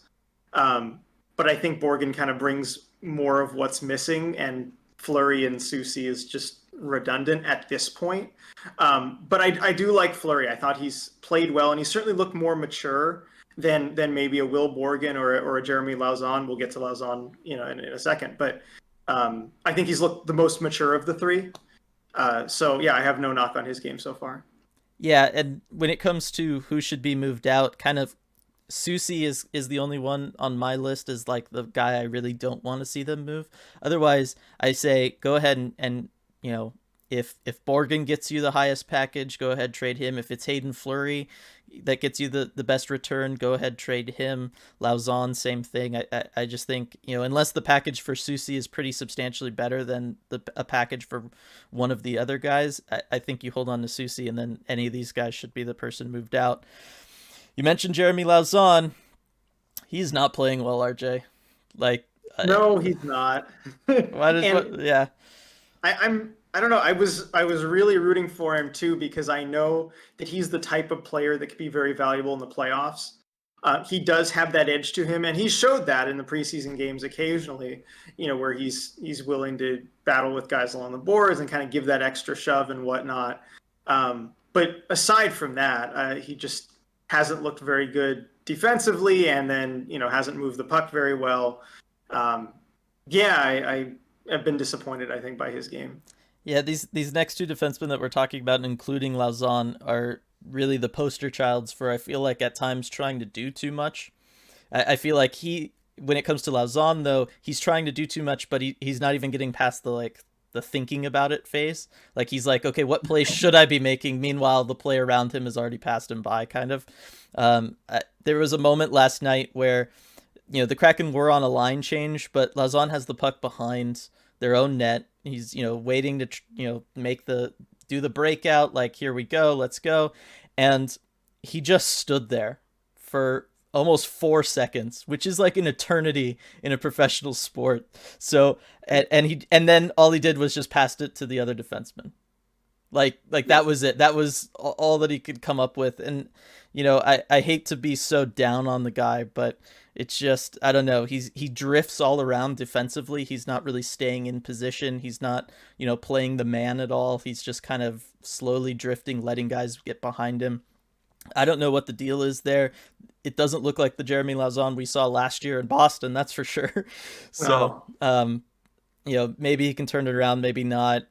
But I think Borgen kind of brings more of what's missing, and Fleury and Soucy is just redundant at this point. But I do like Fleury. I thought he's played well, and he certainly looked more mature than maybe a Will Borgen or a Jeremy Lauzon. We'll get to Lauzon, in a second. But I think he's looked the most mature of the three. So yeah, I have no knock on his game so far. Yeah, and when it comes to who should be moved out, kind of Soucy is the only one on my list as like the guy I really don't want to see them move. Otherwise, I say go ahead and if Borgen gets you the highest package, go ahead, trade him. If it's Hayden Fleury that gets you the best return, go ahead, trade him. Lauzon, same thing. I just think, unless the package for Soucy is pretty substantially better than a package for one of the other guys, I think you hold on to Soucy, and then any of these guys should be the person moved out. You mentioned Jeremy Lauzon. He's not playing well, RJ. Like, no, he's not. Yeah. I don't know. I was really rooting for him too, because I know that he's the type of player that could be very valuable in the playoffs. He does have that edge to him, and he showed that in the preseason games occasionally, where he's willing to battle with guys along the boards and kind of give that extra shove and whatnot. But aside from that, he just hasn't looked very good defensively, and then hasn't moved the puck very well. I have been disappointed, I think, by his game. Yeah, these next two defensemen that we're talking about, including Lauzon, are really the poster childs for, I feel like, at times trying to do too much. I feel like when it comes to Lauzon, though, he's trying to do too much, but he's not even getting past the the thinking about it phase. Like he's like, okay, what play should I be making? Meanwhile, the play around him has already passed him by, kind of. There was a moment last night where, the Kraken were on a line change, but Lauzon has the puck behind their own net. He's, waiting to, do the breakout. Like, here we go, let's go. And he just stood there for almost 4 seconds, which is like an eternity in a professional sport. So, and then all he did was just passed it to the other defenseman. Like that was it. That was all that he could come up with. And, I hate to be so down on the guy, but it's just, I don't know. He drifts all around defensively. He's not really staying in position. He's not, playing the man at all. He's just kind of slowly drifting, letting guys get behind him. I don't know what the deal is there. It doesn't look like the Jeremy Lauzon we saw last year in Boston, that's for sure. So, maybe he can turn it around, maybe not.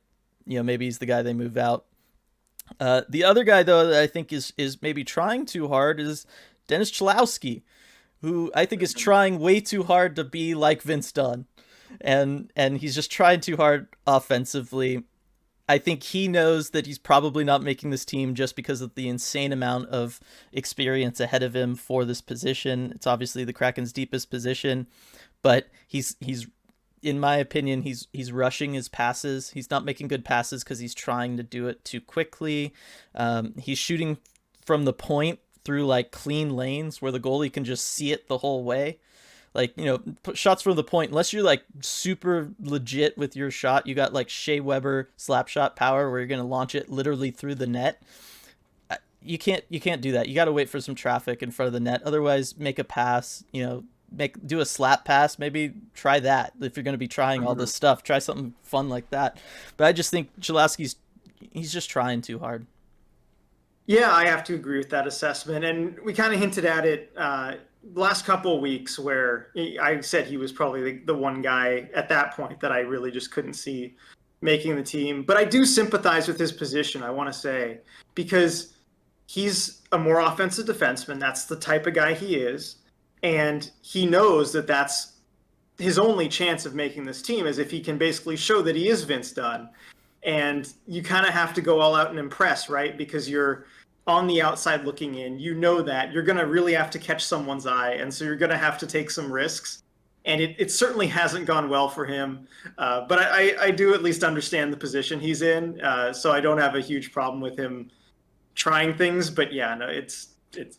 Maybe he's the guy they move out. The other guy, though, that I think is maybe trying too hard is Dennis Cholowski, who I think is trying way too hard to be like Vince Dunn. And he's just trying too hard offensively. I think he knows that he's probably not making this team just because of the insane amount of experience ahead of him for this position. It's obviously the Kraken's deepest position, but he's in my opinion, he's rushing his passes. He's not making good passes because he's trying to do it too quickly. He's shooting from the point through like clean lanes where the goalie can just see it the whole way. Like, shots from the point, unless you're like super legit with your shot, you got like Shea Weber slap shot power where you're going to launch it literally through the net. You can't do that. You got to wait for some traffic in front of the net. Otherwise, make a pass, do a slap pass. Maybe try that. If you're going to be trying all this stuff, try something fun like that. But I just think he's just trying too hard. Yeah, I have to agree with that assessment. And we kind of hinted at it last couple of weeks where I said he was probably the one guy at that point that I really just couldn't see making the team. But I do sympathize with his position, I want to say, because he's a more offensive defenseman. That's the type of guy he is. And he knows that that's his only chance of making this team is if he can basically show that he is Vince Dunn. And you kind of have to go all out and impress, right? Because you're on the outside looking in. You know that you're going to really have to catch someone's eye. And so you're going to have to take some risks. And it certainly hasn't gone well for him. But I do at least understand the position he's in. So I don't have a huge problem with him trying things. But yeah, no, it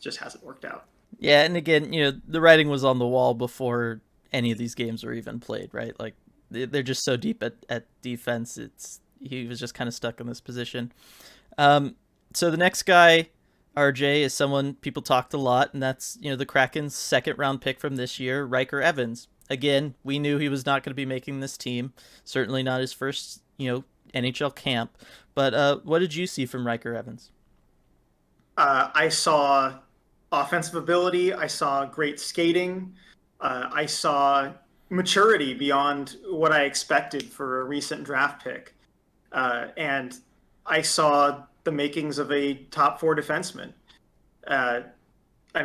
just hasn't worked out. Yeah, and again, the writing was on the wall before any of these games were even played, right? Like, they're just so deep at defense. He was just kind of stuck in this position. So the next guy, RJ, is someone people talked a lot, and that's, the Kraken's second-round pick from this year, Riker Evans. Again, we knew he was not going to be making this team. Certainly not his first, NHL camp. But what did you see from Riker Evans? I saw offensive ability. I saw great skating. I saw maturity beyond what I expected for a recent draft pick. And I saw the makings of a top 4 defenseman.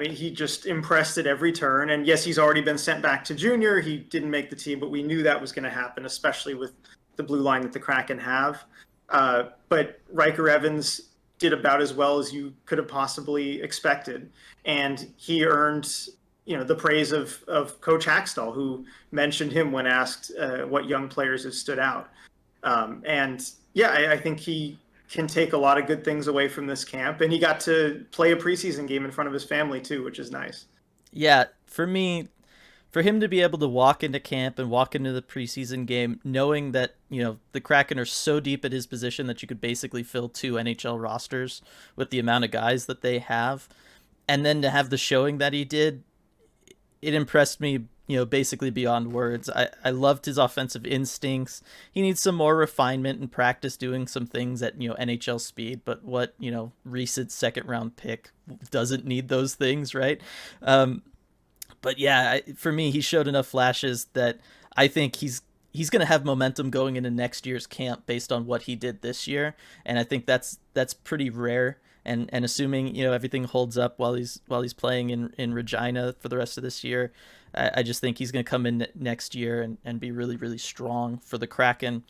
He just impressed at every turn. And yes, he's already been sent back to junior. He didn't make the team, but we knew that was going to happen, especially with the blue line that the Kraken have. But Riker Evans did about as well as you could have possibly expected. And he earned, the praise of Coach Hackstall, who mentioned him when asked what young players have stood out. I think he can take a lot of good things away from this camp. And he got to play a preseason game in front of his family too, which is nice. Yeah, for him to be able to walk into camp and walk into the preseason game knowing that, the Kraken are so deep at his position that you could basically fill 2 NHL rosters with the amount of guys that they have. And then to have the showing that he did, it impressed me, basically beyond words. I loved his offensive instincts. He needs some more refinement and practice doing some things at, NHL speed, but what, recent second round pick doesn't need those things, right? But yeah, for me, he showed enough flashes that I think he's going to have momentum going into next year's camp based on what he did this year. And I think that's pretty rare. And assuming, everything holds up while he's playing in Regina for the rest of this year, I just think he's going to come in next year and be really, really strong for the Kraken.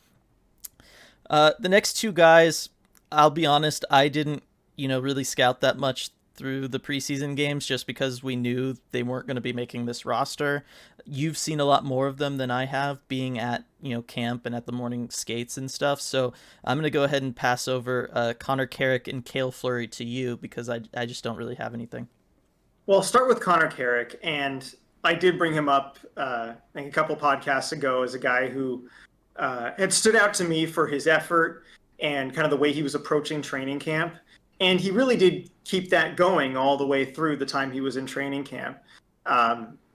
The next two guys, I'll be honest, I didn't, really scout that much through the preseason games just because we knew they weren't going to be making this roster. You've seen a lot more of them than I have, being at, camp and at the morning skates and stuff. So I'm going to go ahead and pass over Connor Carrick and Cale Fleury to you because I just don't really have anything. Well, I'll start with Connor Carrick, and I did bring him up I think a couple podcasts ago as a guy who had stood out to me for his effort and kind of the way he was approaching training camp. And he really did keep that going all the way through the time he was in training camp.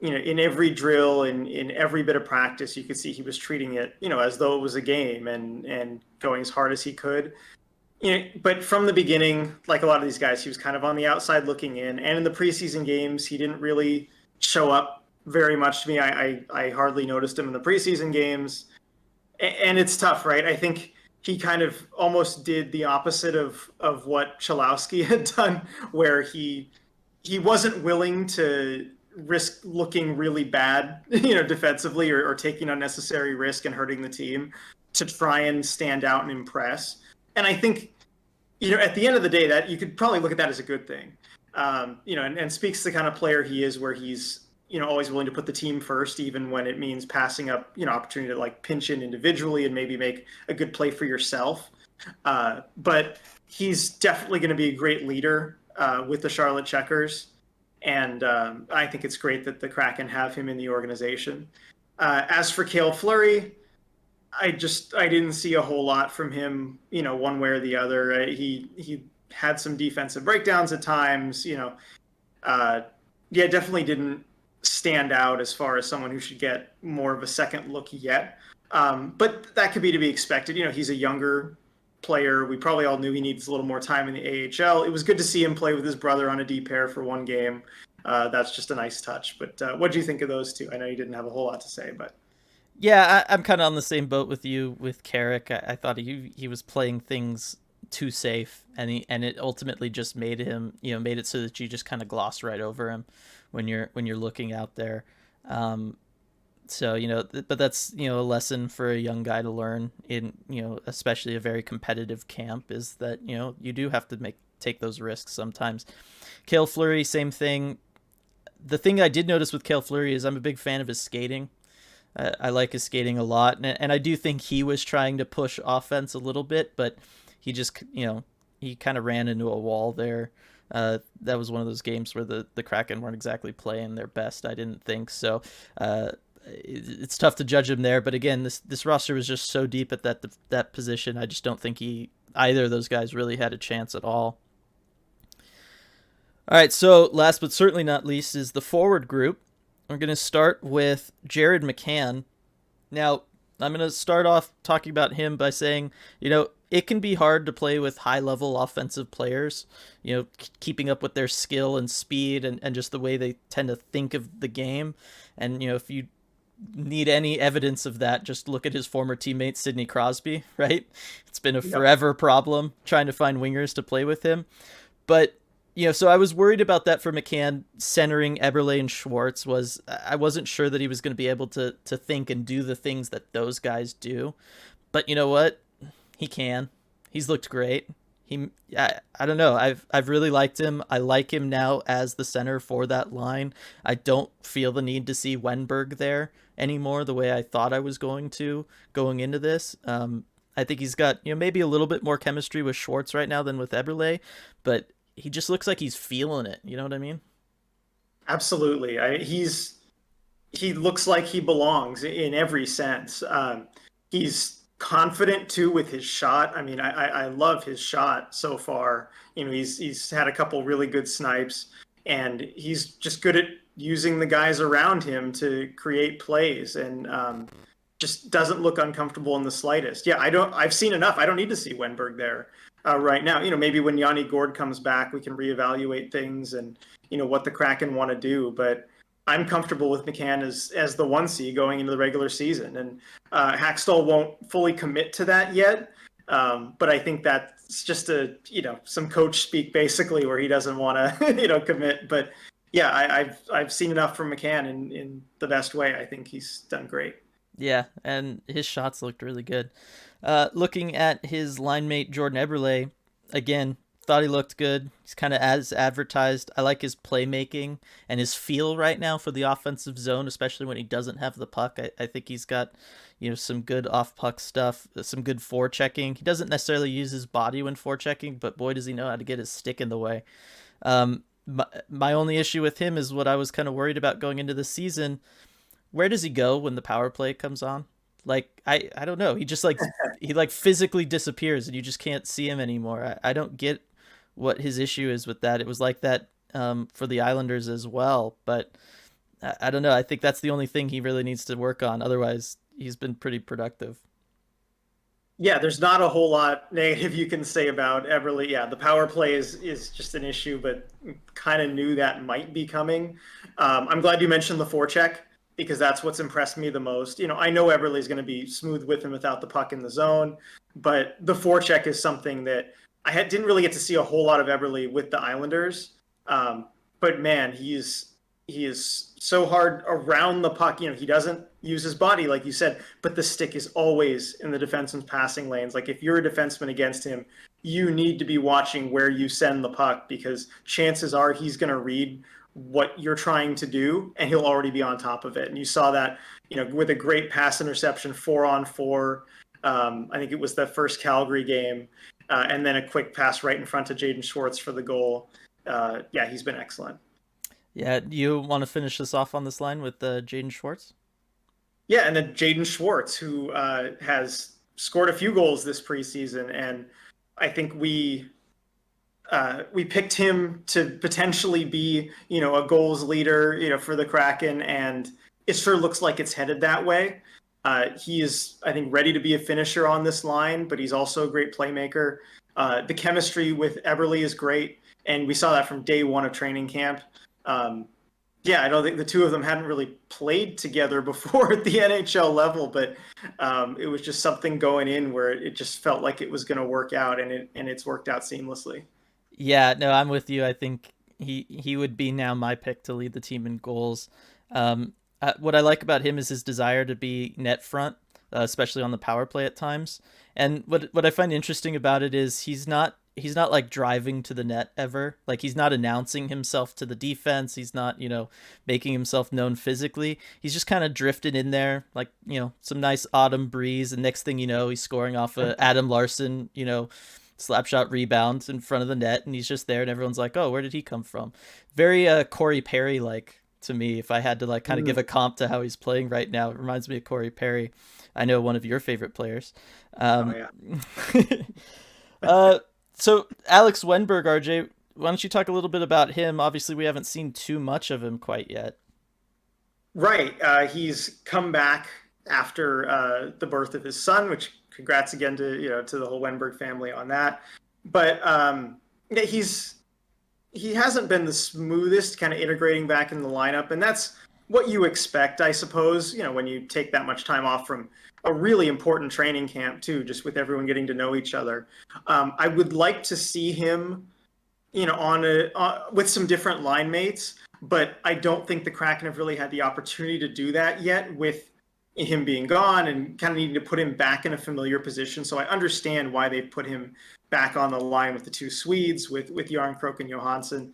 In every drill and in every bit of practice, you could see he was treating it, as though it was a game and going as hard as he could. But from the beginning, like a lot of these guys, he was kind of on the outside looking in. And in the preseason games, he didn't really show up very much to me. I hardly noticed him in the preseason games. And it's tough, right? I think he kind of almost did the opposite of what Chalowski had done, where he wasn't willing to risk looking really bad, defensively or taking unnecessary risk and hurting the team to try and stand out and impress. And I think, at the end of the day, that you could probably look at that as a good thing, and speaks to the kind of player he is, where he's, always willing to put the team first, even when it means passing up, opportunity to like pinch in individually and maybe make a good play for yourself. But he's definitely going to be a great leader with the Charlotte Checkers. And I think it's great that the Kraken have him in the organization. As for Cale Fleury, I didn't see a whole lot from him, one way or the other. He had some defensive breakdowns at times, definitely didn't stand out as far as someone who should get more of a second look yet. But that could be to be expected. He's a younger player. We probably all knew he needs a little more time in the AHL. It was good to see him play with his brother on a D pair for one game. That's just a nice touch. But what do you think of those two? I know you didn't have a whole lot to say, but. Yeah, I'm kind of on the same boat with you with Carrick. I thought he was playing things too safe, and it ultimately just made him, made it so that you just kind of gloss right over him when you're looking out there. So but that's a lesson for a young guy to learn in especially a very competitive camp, is that you do have to take those risks sometimes. Cale Fleury, same thing. The thing I did notice with Cale Fleury is I'm a big fan of his skating. I like his skating a lot, and I do think he was trying to push offense a little bit, but he just, he kind of ran into a wall there. That was one of those games where the Kraken weren't exactly playing their best, I didn't think. So it's tough to judge him there. But again, this roster was just so deep at that position. I just don't think either of those guys really had a chance at all. All right, so last but certainly not least is the forward group. We're going to start with Jared McCann. Now, I'm going to start off talking about him by saying, it can be hard to play with high-level offensive players, keeping up with their skill and speed and just the way they tend to think of the game. And, if you need any evidence of that, just look at his former teammate, Sidney Crosby, right? It's been a forever problem trying to find wingers to play with him. But so I was worried about that for McCann. Centering Eberle and Schwartz I wasn't sure that he was going to be able to think and do the things that those guys do. But you know what? He can. He's looked great. I don't know. I've really liked him. I like him now as the center for that line. I don't feel the need to see Wenberg there anymore the way I thought I was going into this. I think he's got maybe a little bit more chemistry with Schwartz right now than with Eberle, but he just looks like he's feeling it. You know what I mean? Absolutely. He looks like he belongs in every sense. He's confident too with his shot. I mean, I love his shot so far. He's had a couple really good snipes, and he's just good at using the guys around him to create plays, and just doesn't look uncomfortable in the slightest. Yeah, I've seen enough. I don't need to see Wenberg there right now. Maybe when Yanni Gord comes back, we can reevaluate things and what the Kraken want to do. But I'm comfortable with McCann as the 1C going into the regular season, and Hackstall won't fully commit to that yet. But I think that's just some coach speak basically, where he doesn't want to commit. But yeah, I've seen enough from McCann in the best way. I think he's done great. Yeah, and his shots looked really good. Looking at his line mate Jordan Eberle, again, thought he looked good. He's kind of as advertised. I like his playmaking and his feel right now for the offensive zone, especially when he doesn't have the puck. I think he's got, some good off puck stuff, some good forechecking. He doesn't necessarily use his body when forechecking, but boy, does he know how to get his stick in the way. My only issue with him is what I was kind of worried about going into the season. Where does he go when the power play comes on? Like I don't know. He just he like physically disappears and you just can't see him anymore. I don't get what his issue is with that. It was like that for the Islanders as well, but I don't know. I think that's the only thing he really needs to work on. Otherwise, he's been pretty productive. Yeah, there's not a whole lot negative you can say about Everly. Yeah, the power play is just an issue, but kind of knew that might be coming. I'm glad you mentioned the forecheck because that's what's impressed me the most. I know Everly is going to be smooth with and without the puck in the zone, but the forecheck is something that didn't really get to see a whole lot of Everly with the Islanders. But man, he is so hard around the puck. He doesn't use his body, like you said, but the stick is always in the defenseman's passing lanes. Like if you're a defenseman against him, you need to be watching where you send the puck because chances are he's going to read what you're trying to do and he'll already be on top of it. And you saw that, with a great pass interception 4-on-4. I think it was the first Calgary game. And then a quick pass right in front of Jaden Schwartz for the goal. Yeah, he's been excellent. Yeah, you want to finish this off on this line with Jaden Schwartz? Yeah, and then Jaden Schwartz, who has scored a few goals this preseason, and I think we picked him to potentially be, a goals leader, for the Kraken, and it sure looks like it's headed that way. He is, I think, ready to be a finisher on this line, but he's also a great playmaker. The chemistry with Eberle is great, and we saw that from day one of training camp. Yeah, I don't think the two of them hadn't really played together before at the NHL level, but it was just something going in where it just felt like it was going to work out, and it's worked out seamlessly. Yeah, no, I'm with you. I think he would be now my pick to lead the team in goals. What I like about him is his desire to be net front, especially on the power play at times. And what I find interesting about it is he's not like driving to the net ever. Like he's not announcing himself to the defense. He's not, making himself known physically. He's just kind of drifted in there, like, some nice autumn breeze. And next thing you know, he's scoring off a Adam Larson, slap shot rebound in front of the net. And he's just there and everyone's like, oh, where did he come from? Very Corey Perry like to me. If I had to like kind of give a comp to how he's playing right now, it reminds me of Corey Perry. I know one of your favorite players. Oh yeah. So Alex Wenberg, RJ, why don't you talk a little bit about him? Obviously, we haven't seen too much of him quite yet. Right. He's come back after the birth of his son, which congrats again to the whole Wenberg family on that. But yeah, he hasn't been the smoothest kind of integrating back in the lineup, and that's what you expect, I suppose. When you take that much time off from a really important training camp too, just with everyone getting to know each other. I would like to see him, with some different line mates, but I don't think the Kraken have really had the opportunity to do that yet with him being gone and kind of needing to put him back in a familiar position. So I understand why they put him back on the line with the two Swedes, with Järnkrok and Johansson.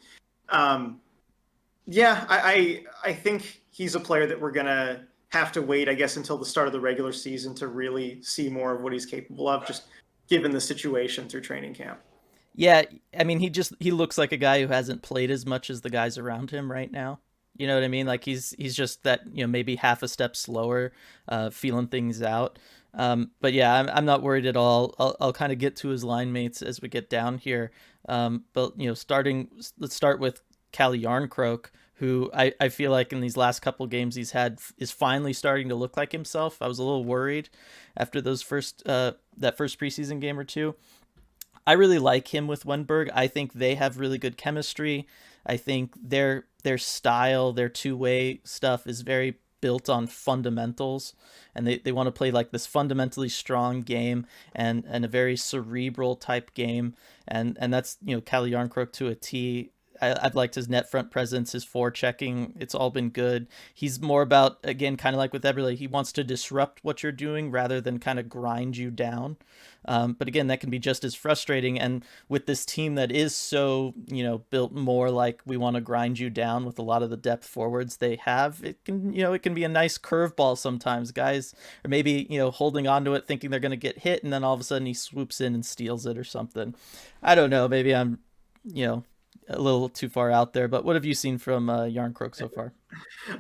Yeah, I think he's a player that we're gonna have to wait, I guess, until the start of the regular season to really see more of what he's capable of, just given the situation through training camp. Yeah, I mean, he looks like a guy who hasn't played as much as the guys around him right now. You know what I mean? Like he's just that, maybe half a step slower, feeling things out. But yeah, I'm not worried at all. I'll kind of get to his line mates as we get down here. But let's start with Calle Järnkrok, who I feel like in these last couple games he's had is finally starting to look like himself. I was a little worried after those that first preseason game or two. I really like him with Wenberg. I think they have really good chemistry. I think their style, their two-way stuff is very built on fundamentals, and they want to play like this fundamentally strong game and a very cerebral type game, and that's Calle Järnkrok to a T. I've liked his net front presence, his forechecking. It's all been good. He's more about, again, kind of like with Eberle, he wants to disrupt what you're doing rather than kind of grind you down. But again, that can be just as frustrating. And with this team that is so, built more like we want to grind you down with a lot of the depth forwards they have, it can be a nice curveball sometimes. Guys or maybe, holding on to it, thinking they're going to get hit, and then all of a sudden he swoops in and steals it or something. I don't know. Maybe I'm, a little too far out there, but what have you seen from Yarncroke so far?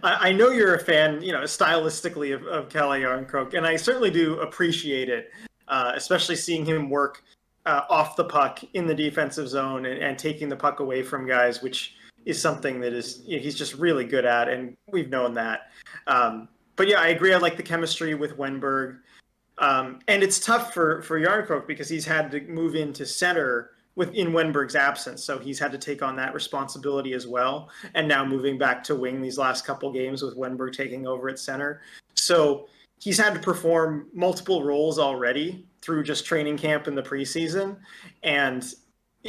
I know you're a fan, stylistically of Kalle Yarncroke, and I certainly do appreciate it, especially seeing him work off the puck in the defensive zone and taking the puck away from guys, which is something that is he's just really good at, and we've known that. But yeah, I agree. I like the chemistry with Wenberg. And it's tough for Yarncroke because he's had to move into center in Wenberg's absence. So he's had to take on that responsibility as well. And now moving back to wing these last couple games with Wenberg taking over at center. So he's had to perform multiple roles already through just training camp in the preseason. And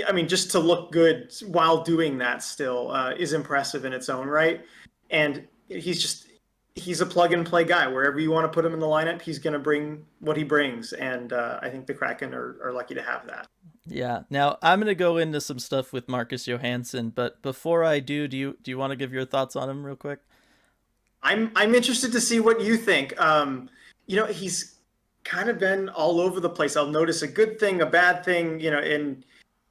I mean, just to look good while doing that still is impressive in its own right. And he's a plug and play guy. Wherever you want to put him in the lineup, he's going to bring what he brings. And I think the Kraken are lucky to have that. Yeah. Now I'm going to go into some stuff with Marcus Johansson, but before I do you want to give your thoughts on him real quick? I'm interested to see what you think. He's kind of been all over the place. I'll notice a good thing, a bad thing, in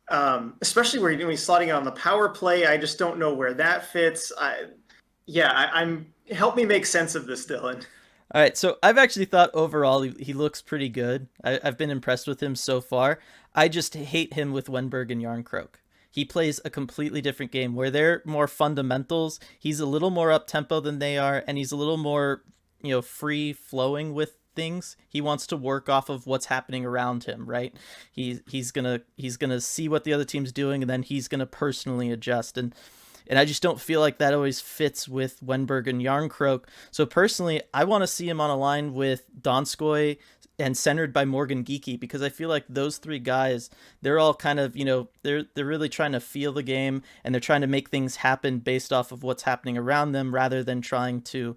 especially where he's slotting on the power play. I just don't know where that fits. I'm help me make sense of this, Dylan. All right, so I've actually thought overall he looks pretty good. I've been impressed with him so far. I just hate him with Wenberg and Yarncroke. He plays a completely different game where they're more fundamentals. He's a little more up tempo than they are, and he's a little more, free flowing with things. He wants to work off of what's happening around him, right? He's gonna see what the other team's doing, and then he's gonna personally adjust. And I just don't feel like that always fits with Wenberg and Yarncroke. So personally, I want to see him on a line with Donskoy and centered by Morgan Geekie, because I feel like those three guys, they're all kind of, they're really trying to feel the game, and they're trying to make things happen based off of what's happening around them rather than trying to,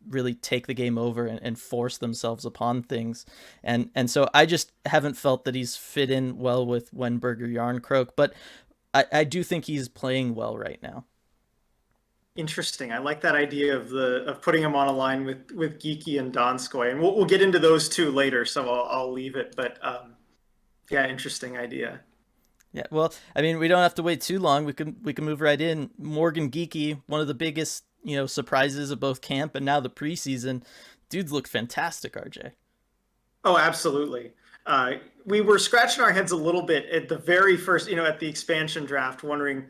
really take the game over and force themselves upon things. And so I just haven't felt that he's fit in well with Wenberg or Yarncroke, but I do think he's playing well right now. Interesting. I like that idea of putting him on a line with Geeky and Donskoy, and we'll get into those two later. So I'll leave it. But interesting idea. Yeah. Well, I mean, we don't have to wait too long. We can move right in. Morgan Geeky, one of the biggest surprises of both camp and now the preseason. Dudes look fantastic, RJ. Oh, absolutely. We were scratching our heads a little bit at the very first, at the expansion draft, wondering,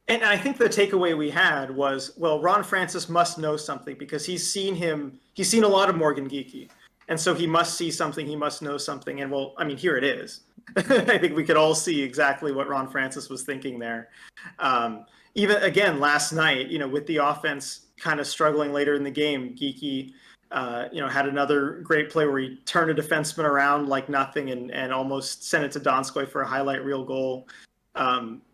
and I think the takeaway we had was, well, Ron Francis must know something because he's seen a lot of Morgan Geeky. And so he must see something, he must know something. And well, I mean, here it is. I think we could all see exactly what Ron Francis was thinking there. Even again, last night, with the offense kind of struggling later in the game, Geeky, had another great play where he turned a defenseman around like nothing and almost sent it to Donskoy for a highlight reel goal.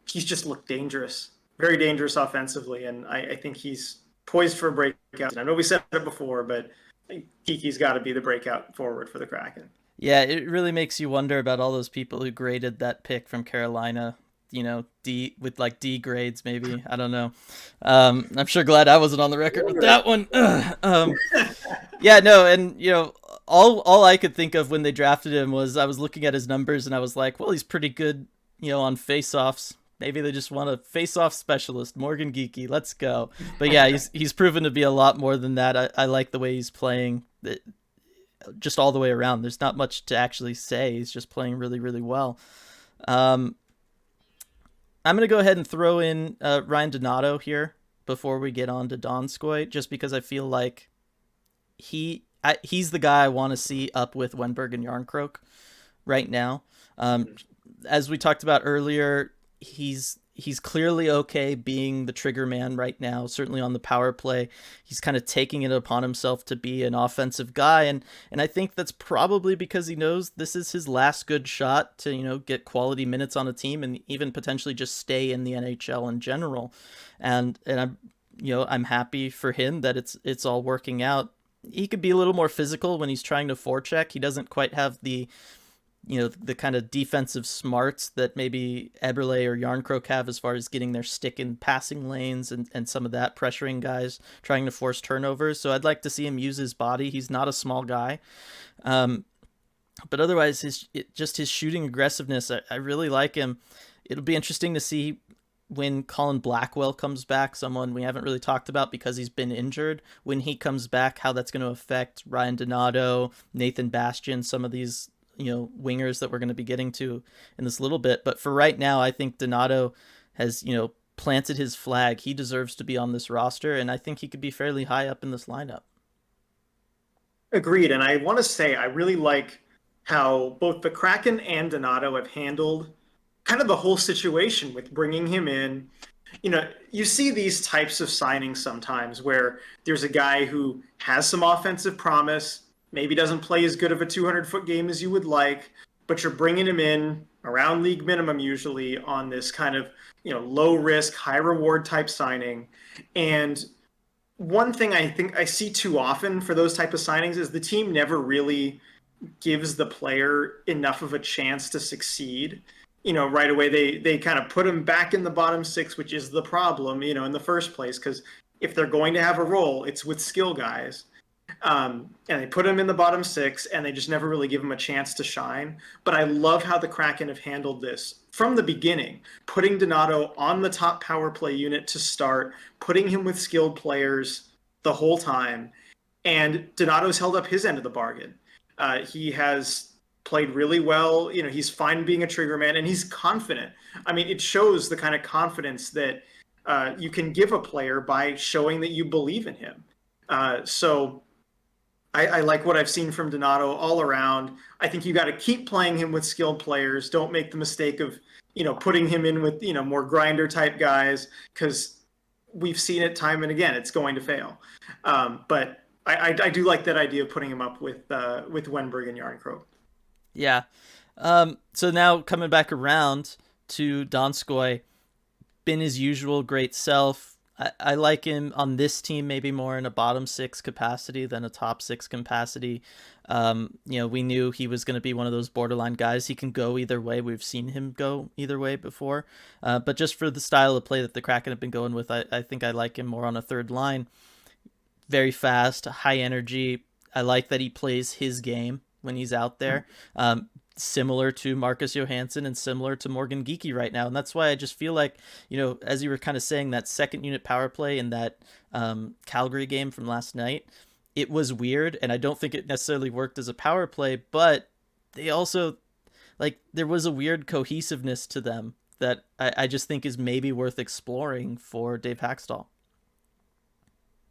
He's just looked dangerous, very dangerous offensively, and I think he's poised for a breakout. I know we said it before, but Kiki's got to be the breakout forward for the Kraken. Yeah, it really makes you wonder about all those people who graded that pick from Carolina, D with like D grades maybe. I don't know. I'm sure glad I wasn't on the record with that one. Yeah, no, and all I could think of when they drafted him was I was looking at his numbers and I was like, well, he's pretty good, on face-offs. Maybe they just want a face-off specialist, Morgan Geeky. Let's go. But yeah, he's proven to be a lot more than that. I like the way he's playing, just all the way around. There's not much to actually say. He's just playing really, really well. I'm going to go ahead and throw in Ryan Donato here before we get on to Donskoy, just because I feel like he's the guy I want to see up with Wenberg and Yarncroke right now. As we talked about earlier, he's clearly okay being the trigger man right now, certainly on the power play. He's kind of taking it upon himself to be an offensive guy, and I think that's probably because he knows this is his last good shot to, get quality minutes on a team and even potentially just stay in the NHL in general. And I'm happy for him that it's all working out. He could be a little more physical when he's trying to forecheck. He doesn't quite have the kind of defensive smarts that maybe Eberle or Yarncroke have as far as getting their stick in passing lanes and some of that, pressuring guys, trying to force turnovers. So I'd like to see him use his body. He's not a small guy. But otherwise, his shooting aggressiveness, I really like him. It'll be interesting to see when Colin Blackwell comes back, someone we haven't really talked about because he's been injured. When he comes back, how that's going to affect Ryan Donato, Nathan Bastian, some of these wingers that we're going to be getting to in this little bit. But for right now, I think Donato has, planted his flag. He deserves to be on this roster, and I think he could be fairly high up in this lineup. Agreed. And I want to say I really like how both the Kraken and Donato have handled kind of the whole situation with bringing him in. You see these types of signings sometimes where there's a guy who has some offensive promise, maybe doesn't play as good of a 200-foot game as you would like, but you're bringing him in around league minimum usually on this kind of, low risk, high reward type signing. And one thing I think I see too often for those type of signings is the team never really gives the player enough of a chance to succeed. Right away they kind of put him back in the bottom six, which is the problem, in the first place, because if they're going to have a role, it's with skill guys. And they put him in the bottom six, and they just never really give him a chance to shine. But I love how the Kraken have handled this from the beginning, putting Donato on the top power play unit to start, putting him with skilled players the whole time. And Donato's held up his end of the bargain. He has played really well. He's fine being a trigger man, and he's confident. I mean, it shows the kind of confidence that you can give a player by showing that you believe in him. So I like what I've seen from Donato all around. I think you got to keep playing him with skilled players. Don't make the mistake of, putting him in with, more grinder type guys, because we've seen it time and again. It's going to fail. But I do like that idea of putting him up with Wenberg and Yarncroke. Yeah. So now coming back around to Donskoy, been his usual great self. I like him on this team maybe more in a bottom six capacity than a top six capacity. We knew he was going to be one of those borderline guys. He can go either way. We've seen him go either way before. But just for the style of play that the Kraken have been going with, I think I like him more on a third line. Very fast, high energy. I like that he plays his game when he's out there. Similar to Marcus Johansson and similar to Morgan Geekie right now. And that's why I just feel like, as you were kind of saying, that second unit power play in that Calgary game from last night, it was weird. And I don't think it necessarily worked as a power play, but they also, there was a weird cohesiveness to them that I just think is maybe worth exploring for Dave Haxtell.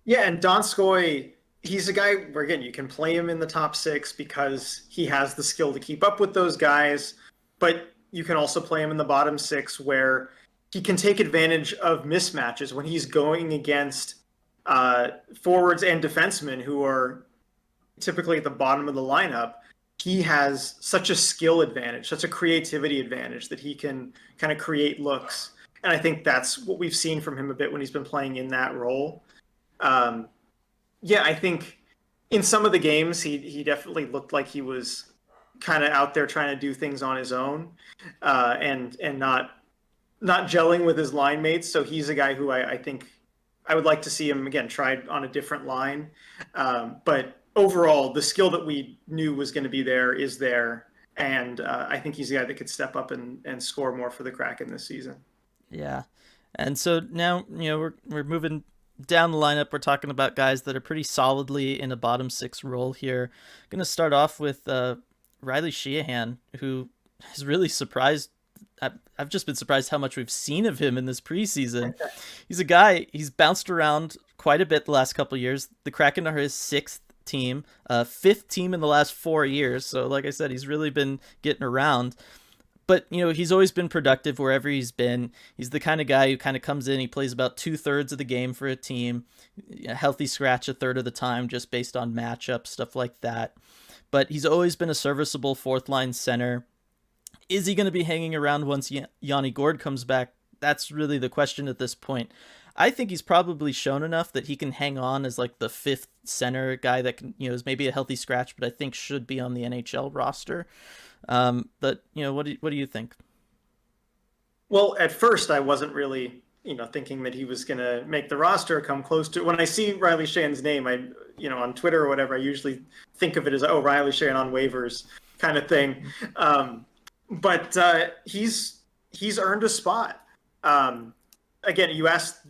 Yeah, and Donskoy, he's a guy where, again, you can play him in the top six because he has the skill to keep up with those guys, but you can also play him in the bottom six where he can take advantage of mismatches when he's going against forwards and defensemen who are typically at the bottom of the lineup. He has such a skill advantage, such a creativity advantage that he can kind of create looks. And I think that's what we've seen from him a bit when he's been playing in that role. I think in some of the games, he definitely looked like he was kind of out there trying to do things on his own and not gelling with his line mates. So he's a guy who I think I would like to see him, again, tried on a different line. But overall, the skill that we knew was going to be there is there. And I think he's a guy that could step up and score more for the Kraken this season. Yeah. And so now, we're moving down the lineup. We're talking about guys that are pretty solidly in a bottom six role here. Going to start off with Riley Sheahan, who has really surprised. I've just been surprised how much we've seen of him in this preseason. He's a guy, he's bounced around quite a bit the last couple of years. The Kraken are his sixth team, fifth team in the last 4 years. So like I said, he's really been getting around. but he's always been productive wherever he's been. He's the kind of guy who kind of comes in, he plays about 2/3 of the game for a team, a healthy scratch a third of the time, just based on matchup stuff like that. But he's always been a serviceable fourth line center. Is he going to be hanging around once Yanni Gourde comes back? That's really the question at this point. I think he's probably shown enough that he can hang on as like the fifth center guy that can, is maybe a healthy scratch, but I think should be on the NHL roster. But what do you think? Well, at first I wasn't really, thinking that he was going to make the roster, come close to it. When I see Riley Sheahan's name, on Twitter or whatever, I usually think of it as, oh, Riley Sheahan on waivers kind of thing. But he's earned a spot. Again, you asked,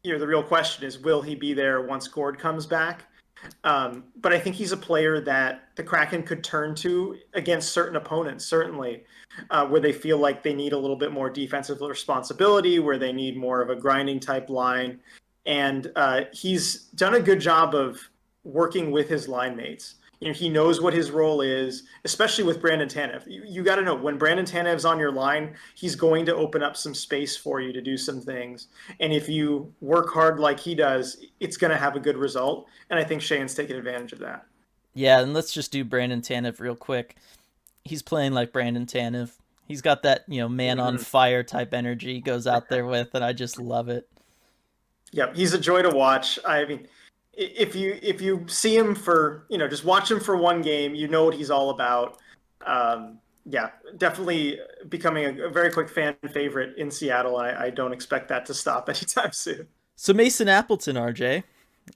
the real question is, will he be there once Gourde comes back? But I think he's a player that the Kraken could turn to against certain opponents, certainly, where they feel like they need a little bit more defensive responsibility, where they need more of a grinding type line. And he's done a good job of working with his line mates. He knows what his role is, especially with Brandon Tanev. You got to know, when Brandon Tanev's on your line, he's going to open up some space for you to do some things. And if you work hard like he does, it's going to have a good result. And I think Sheahan's taking advantage of that. Yeah, and let's just do Brandon Tanev real quick. He's playing like Brandon Tanev. He's got that, man on fire type energy he goes out there with, and I just love it. Yep, he's a joy to watch. I mean, if you see him for, just watch him for one game, you know what he's all about. Yeah, definitely becoming a very quick fan favorite in Seattle. I don't expect that to stop anytime soon. So Mason Appleton, RJ,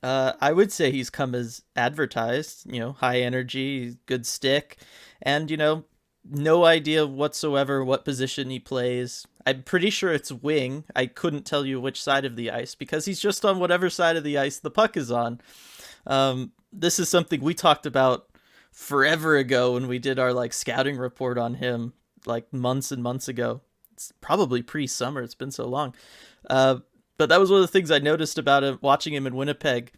I would say he's come as advertised, high energy, good stick, and, no idea whatsoever what position he plays. I'm pretty sure it's wing. I couldn't tell you which side of the ice because he's just on whatever side of the ice the puck is on. This is something we talked about forever ago when we did our scouting report on him, months and months ago. It's probably pre-summer. It's been so long. But that was one of the things I noticed about him watching him in Winnipeg.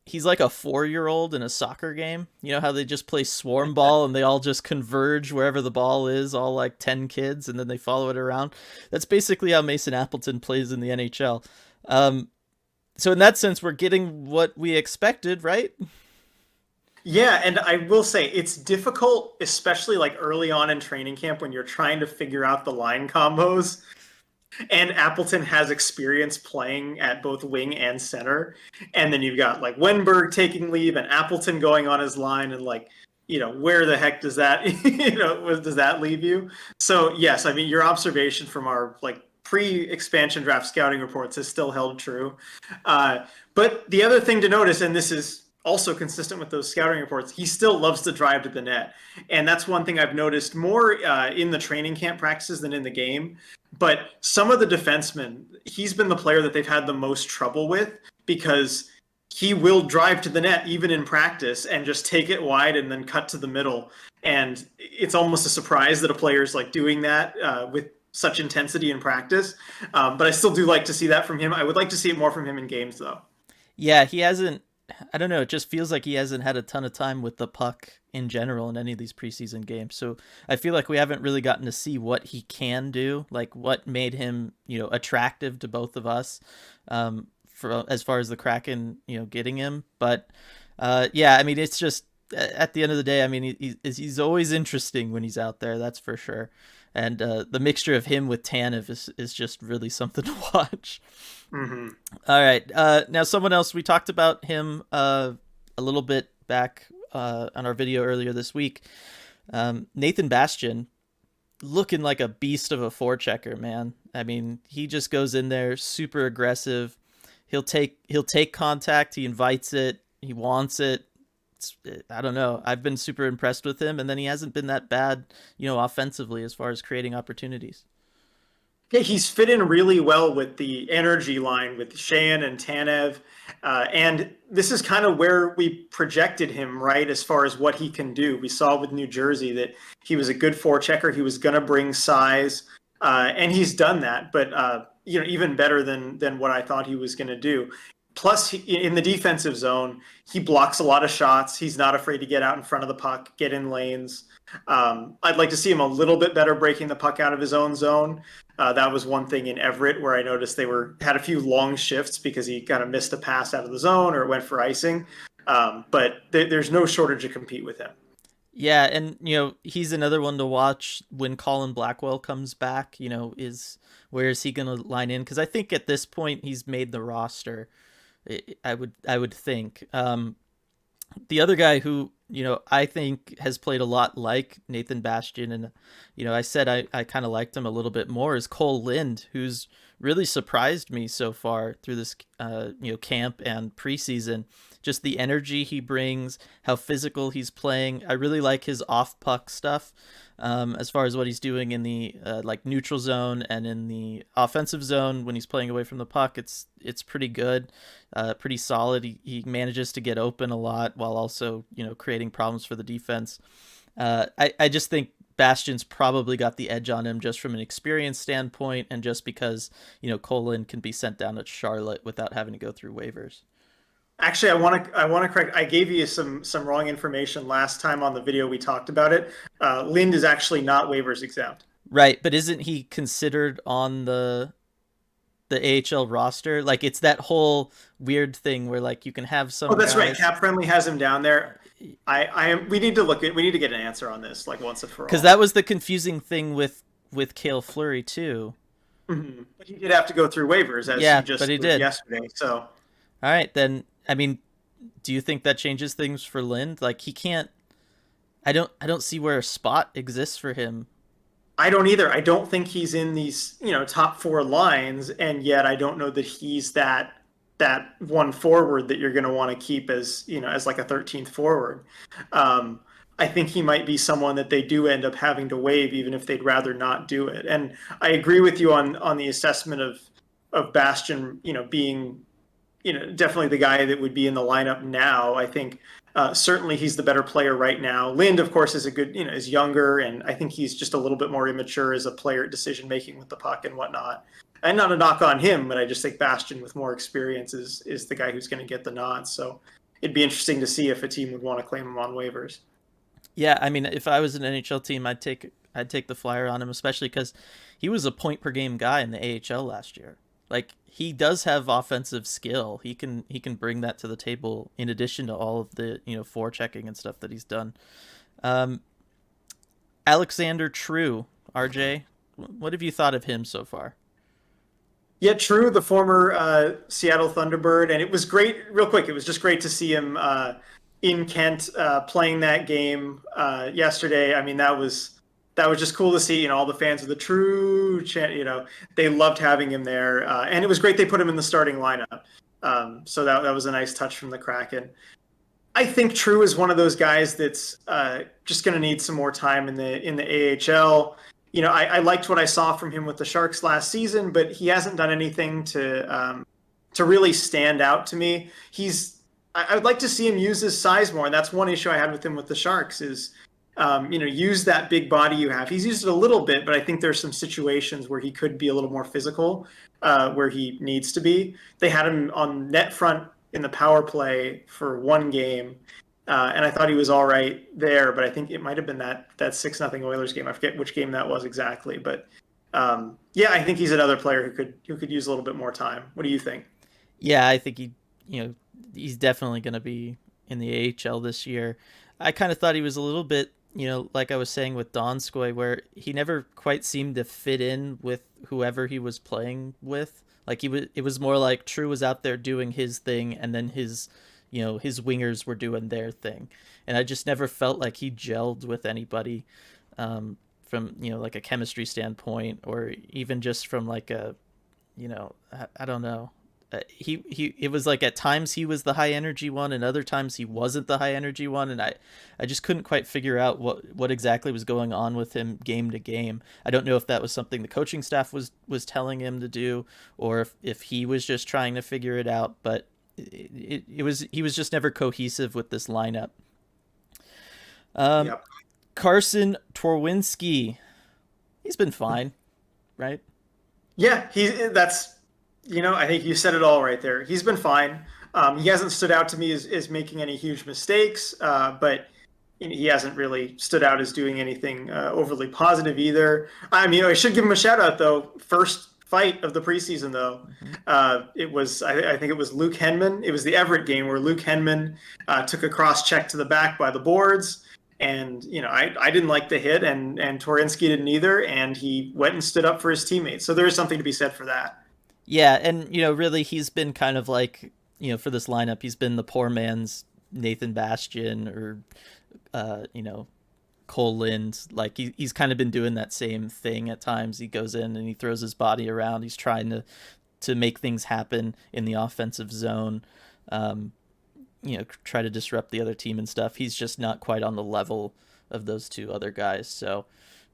He's like a 4-year-old in a soccer game. You know how they just play swarm ball and they all just converge wherever the ball is, all 10 kids, and then they follow it around. That's basically how Mason Appleton plays in the NHL. So in that sense, we're getting what we expected, right? Yeah, and I will say it's difficult, especially early on in training camp when you're trying to figure out the line combos. And Appleton has experience playing at both wing and center. And then you've got Wenberg taking leave and Appleton going on his line, and where the heck does that, does that leave you? So yes, I mean, your observation from our pre-expansion draft scouting reports has still held true. But the other thing to notice, and this is also consistent with those scouting reports, he still loves to drive to the net. And that's one thing I've noticed more in the training camp practices than in the game. But some of the defensemen, he's been the player that they've had the most trouble with because he will drive to the net even in practice and just take it wide and then cut to the middle. And it's almost a surprise that a player's doing that with such intensity in practice. But I still do like to see that from him. I would like to see it more from him in games, though. Yeah, he hasn't. I don't know. It just feels like he hasn't had a ton of time with the puck in general in any of these preseason games. So I feel like we haven't really gotten to see what he can do, what made him, attractive to both of us, for as far as the Kraken, getting him. But yeah, I mean, it's just at the end of the day, I mean, he's always interesting when he's out there. That's for sure. And the mixture of him with Tanev is just really something to watch. Mm-hmm. All right. Now, someone else, we talked about him a little bit back on our video earlier this week. Nathan Bastian, looking like a beast of a forechecker, man. I mean, he just goes in there super aggressive. He'll take contact. He invites it. He wants it. I don't know. I've been super impressed with him, and then he hasn't been that bad, offensively as far as creating opportunities. Yeah, he's fit in really well with the energy line with Sheahan and Tanev. And this is kind of where we projected him, right, as far as what he can do. We saw with New Jersey that he was a good forechecker. He was going to bring size, and he's done that. But, even better than what I thought he was going to do. Plus, in the defensive zone, he blocks a lot of shots. He's not afraid to get out in front of the puck, get in lanes. I'd like to see him a little bit better breaking the puck out of his own zone. That was one thing in Everett where I noticed they had a few long shifts because he kind of missed a pass out of the zone or went for icing. But there's no shortage to compete with him. Yeah, and he's another one to watch when Colin Blackwell comes back. Is where is he going to line in? Because I think at this point he's made the roster. I would think. The other guy who I think has played a lot like Nathan Bastian, and I said I kind of liked him a little bit more, is Cole Lind, who's really surprised me so far through this camp and preseason. Just the energy he brings, how physical he's playing. I really like his off puck stuff. As far as what he's doing in the like neutral zone and in the offensive zone when he's playing away from the puck, it's pretty good, pretty solid. He manages to get open a lot while also creating problems for the defense. I just think Bastion's probably got the edge on him just from an experience standpoint, and just because Colin can be sent down to Charlotte without having to go through waivers. Actually, I want to correct. I gave you some wrong information last time on the video we talked about it. Lind is actually not waivers exempt. Right, but isn't he considered on the AHL roster? Like, it's that whole weird thing where like you can have some. Oh, that's guys... right. Cap Friendly has him down there. We need to we need to get an answer on this like once and for all. Because that was the confusing thing with Cale Fleury too. Mm-hmm. But he did have to go through waivers as yeah, he just but he did yesterday. So, all right, then. I mean, do you think that changes things for Lind? Like, he can't. I don't see where a spot exists for him. I don't either. I don't think he's in these top four lines, and yet I don't know that he's that one forward that you're going to want to keep as as like a 13th forward. I think he might be someone that they do end up having to waive, even if they'd rather not do it. And I agree with you on the assessment of Bastion, being definitely the guy that would be in the lineup now. I think certainly he's the better player right now. Lind, of course, is a good, is younger, and I think he's just a little bit more immature as a player at decision making with the puck and whatnot. And not a knock on him, but I just think Bastion with more experience is the guy who's going to get the nod. So it'd be interesting to see if a team would want to claim him on waivers. Yeah, I mean, if I was an NHL team, I'd take the flyer on him, especially because he was a point per game guy in the AHL last year. Like, he does have offensive skill. He can bring that to the table in addition to all of the forechecking and stuff that he's done. Alexander True, RJ, what have you thought of him so far? Yeah, True, the former Seattle Thunderbird, and it was great. Real quick, it was just great to see him in Kent playing that game yesterday. I mean, that was just cool to see. All the fans of the True chant. They loved having him there, and it was great they put him in the starting lineup. So that was a nice touch from the Kraken. I think True is one of those guys that's just going to need some more time in the AHL. I liked what I saw from him with the Sharks last season, but he hasn't done anything to really stand out to me. I would like to see him use his size more, and that's one issue I had with him with the Sharks is, use that big body you have. He's used it a little bit, but I think there's some situations where he could be a little more physical, where he needs to be. They had him on net front in the power play for one game, and I thought he was all right there, but I think it might have been that 6-0 Oilers game. I forget which game that was exactly, but yeah, I think he's another player who could use a little bit more time. What do you think? Yeah, I think he's definitely going to be in the AHL this year. I kind of thought he was a little bit, like I was saying with Donskoy, where he never quite seemed to fit in with whoever he was playing with. Like it was more like True was out there doing his thing, and then his wingers were doing their thing, and I just never felt like he gelled with anybody, from like a chemistry standpoint, or even just from like a, I don't know. It was like at times he was the high energy one, and other times he wasn't the high energy one, and I just couldn't quite figure out what exactly was going on with him game to game. I don't know if that was something the coaching staff was telling him to do, or if he was just trying to figure it out, but he was just never cohesive with this lineup. Yep. Carson Torwinski, he's been fine, right? Yeah, I think you said it all right there. He's been fine. He hasn't stood out to me as making any huge mistakes, but he hasn't really stood out as doing anything overly positive either. I mean, I should give him a shout out though. First fight of the preseason though, Hmm. it was I think it was Luke Henman. It was the Everett game where Luke Henman took a cross check to the back by the boards. And I didn't like the hit, and Torinsky didn't either, and he went and stood up for his teammates. So there is something to be said for that. Yeah, and really he's been kind of like, for this lineup, he's been the poor man's Nathan Bastian or Cole Lind. Like he's kind of been doing that same thing at times. He goes in and he throws his body around. He's trying to make things happen in the offensive zone. Um, try to disrupt the other team and stuff. He's just not quite on the level of those two other guys. So,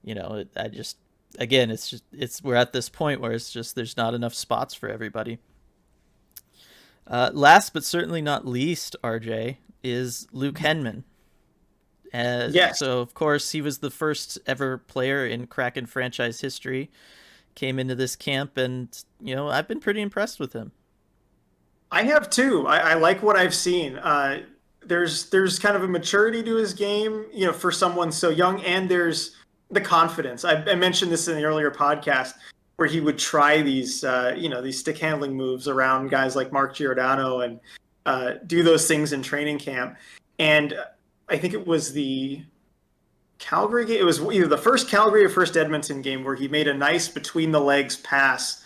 I just, again, we're at this point where it's just there's not enough spots for everybody. Last but certainly not least, RJ, is Luke Henman. Yes, So of course he was the first ever player in Kraken franchise history. Came into this camp, and I've been pretty impressed with him. I have too. I like what I've seen. There's kind of a maturity to his game, for someone so young, and there's the confidence. I mentioned this in the earlier podcast where he would try these stick handling moves around guys like Mark Giordano and do those things in training camp. And I think it was the Calgary game. It was either the first Calgary or first Edmonton game where he made a nice between the legs pass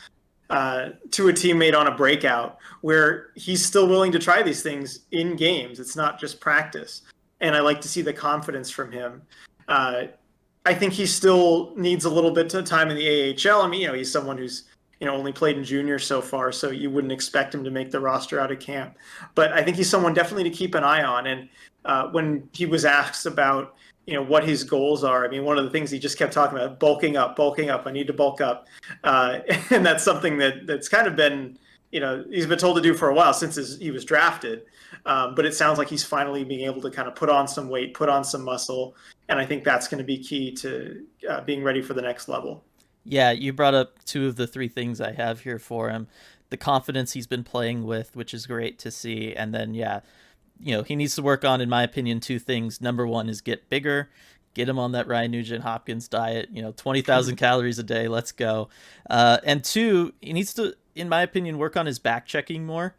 to a teammate on a breakout, where he's still willing to try these things in games. It's not just practice. And I like to see the confidence from him. I think he still needs a little bit of time in the AHL. I mean, he's someone who's only played in junior so far, so you wouldn't expect him to make the roster out of camp. But I think he's someone definitely to keep an eye on. And when he was asked about what his goals are, I mean, one of the things he just kept talking about, bulking up. I need to bulk up, and that's something that's kind of been he's been told to do for a while since he was drafted. But it sounds like he's finally being able to kind of put on some weight, put on some muscle, and I think that's going to be key to being ready for the next level. Yeah, you brought up two of the three things I have here for him. The confidence he's been playing with, which is great to see. And then, yeah, he needs to work on, in my opinion, two things. Number one is get bigger, get him on that Ryan Nugent-Hopkins diet, 20,000 calories a day, let's go. And two, he needs to, in my opinion, work on his back checking more.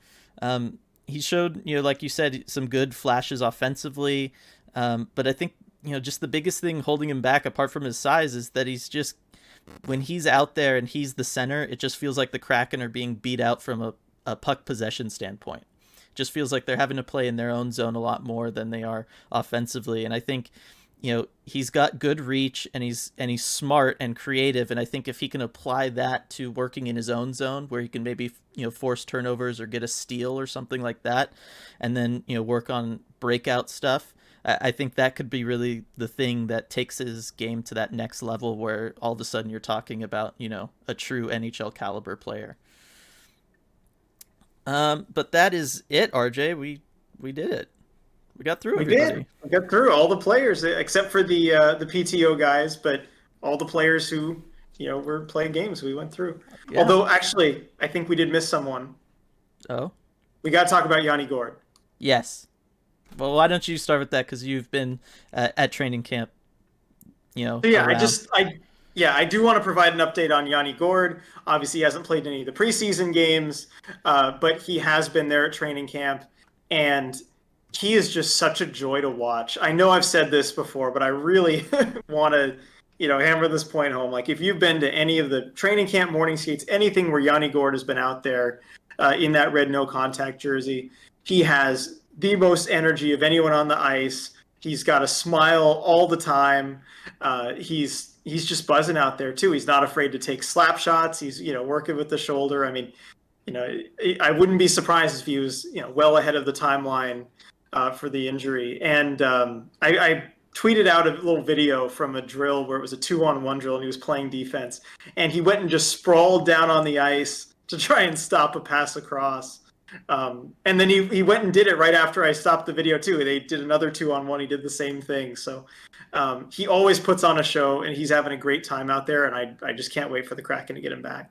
He showed, like you said, some good flashes offensively. But I think, just the biggest thing holding him back, apart from his size, is that he's just, when he's out there and he's the center, it just feels like the Kraken are being beat out from a puck possession standpoint. It just feels like they're having to play in their own zone a lot more than they are offensively. And I think, he's got good reach, and he's smart and creative. And I think if he can apply that to working in his own zone, where he can maybe, force turnovers or get a steal or something like that, and then, work on breakout stuff, I think that could be really the thing that takes his game to that next level, where all of a sudden you're talking about, a true NHL caliber player. But that is it, RJ. We did it. We got through We everybody. did. We got through all the players except for the PTO guys, but all the players who were playing games we went through. Yeah. Although actually, I think we did miss someone. Oh, We got to talk about Yanni Gord. yes. Well, why don't you start with that? Because you've been at training camp, So yeah, around. I do want to provide an update on Yanni Gord. Obviously, he hasn't played any of the preseason games, but he has been there at training camp, and he is just such a joy to watch. I know I've said this before, but I really want to, hammer this point home. Like, if you've been to any of the training camp morning skates, anything where Yanni Gord has been out there in that red no contact jersey, he has the most energy of anyone on the ice. He's got a smile all the time. He's just buzzing out there too. He's not afraid to take slap shots. He's working with the shoulder. I mean, I wouldn't be surprised if he was well ahead of the timeline for the injury. And I tweeted out a little video from a drill where it was a 2-on-1 drill, and he was playing defense, and he went and just sprawled down on the ice to try and stop a pass across. And then he went and did it right after I stopped the video too. They did another 2-on-1. He did the same thing. So he always puts on a show, and he's having a great time out there. And I just can't wait for the Kraken to get him back.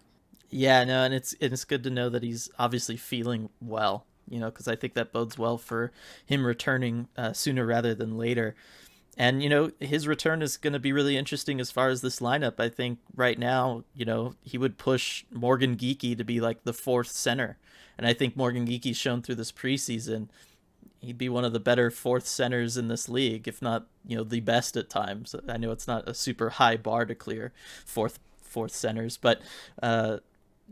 Yeah, no, and it's good to know that he's obviously feeling well. Because I think that bodes well for him returning sooner rather than later. And his return is going to be really interesting as far as this lineup. I think right now, he would push Morgan Geekie to be like the fourth center, and I think Morgan Geekie's shown through this preseason he'd be one of the better fourth centers in this league, if not the best at times. I know it's not a super high bar to clear fourth centers, but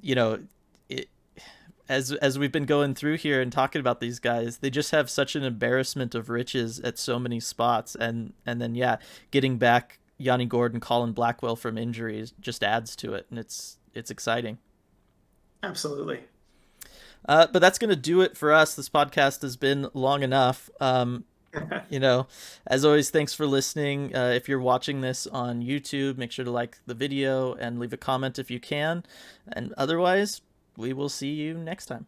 you know, it, as we've been going through here and talking about these guys, they just have such an embarrassment of riches at so many spots, and then getting back Yanni Gordon, Colin Blackwell from injuries just adds to it, and it's exciting. Absolutely. But that's going to do it for us. This podcast has been long enough. As always, thanks for listening. If you're watching this on YouTube, make sure to like the video and leave a comment if you can. And otherwise, we will see you next time.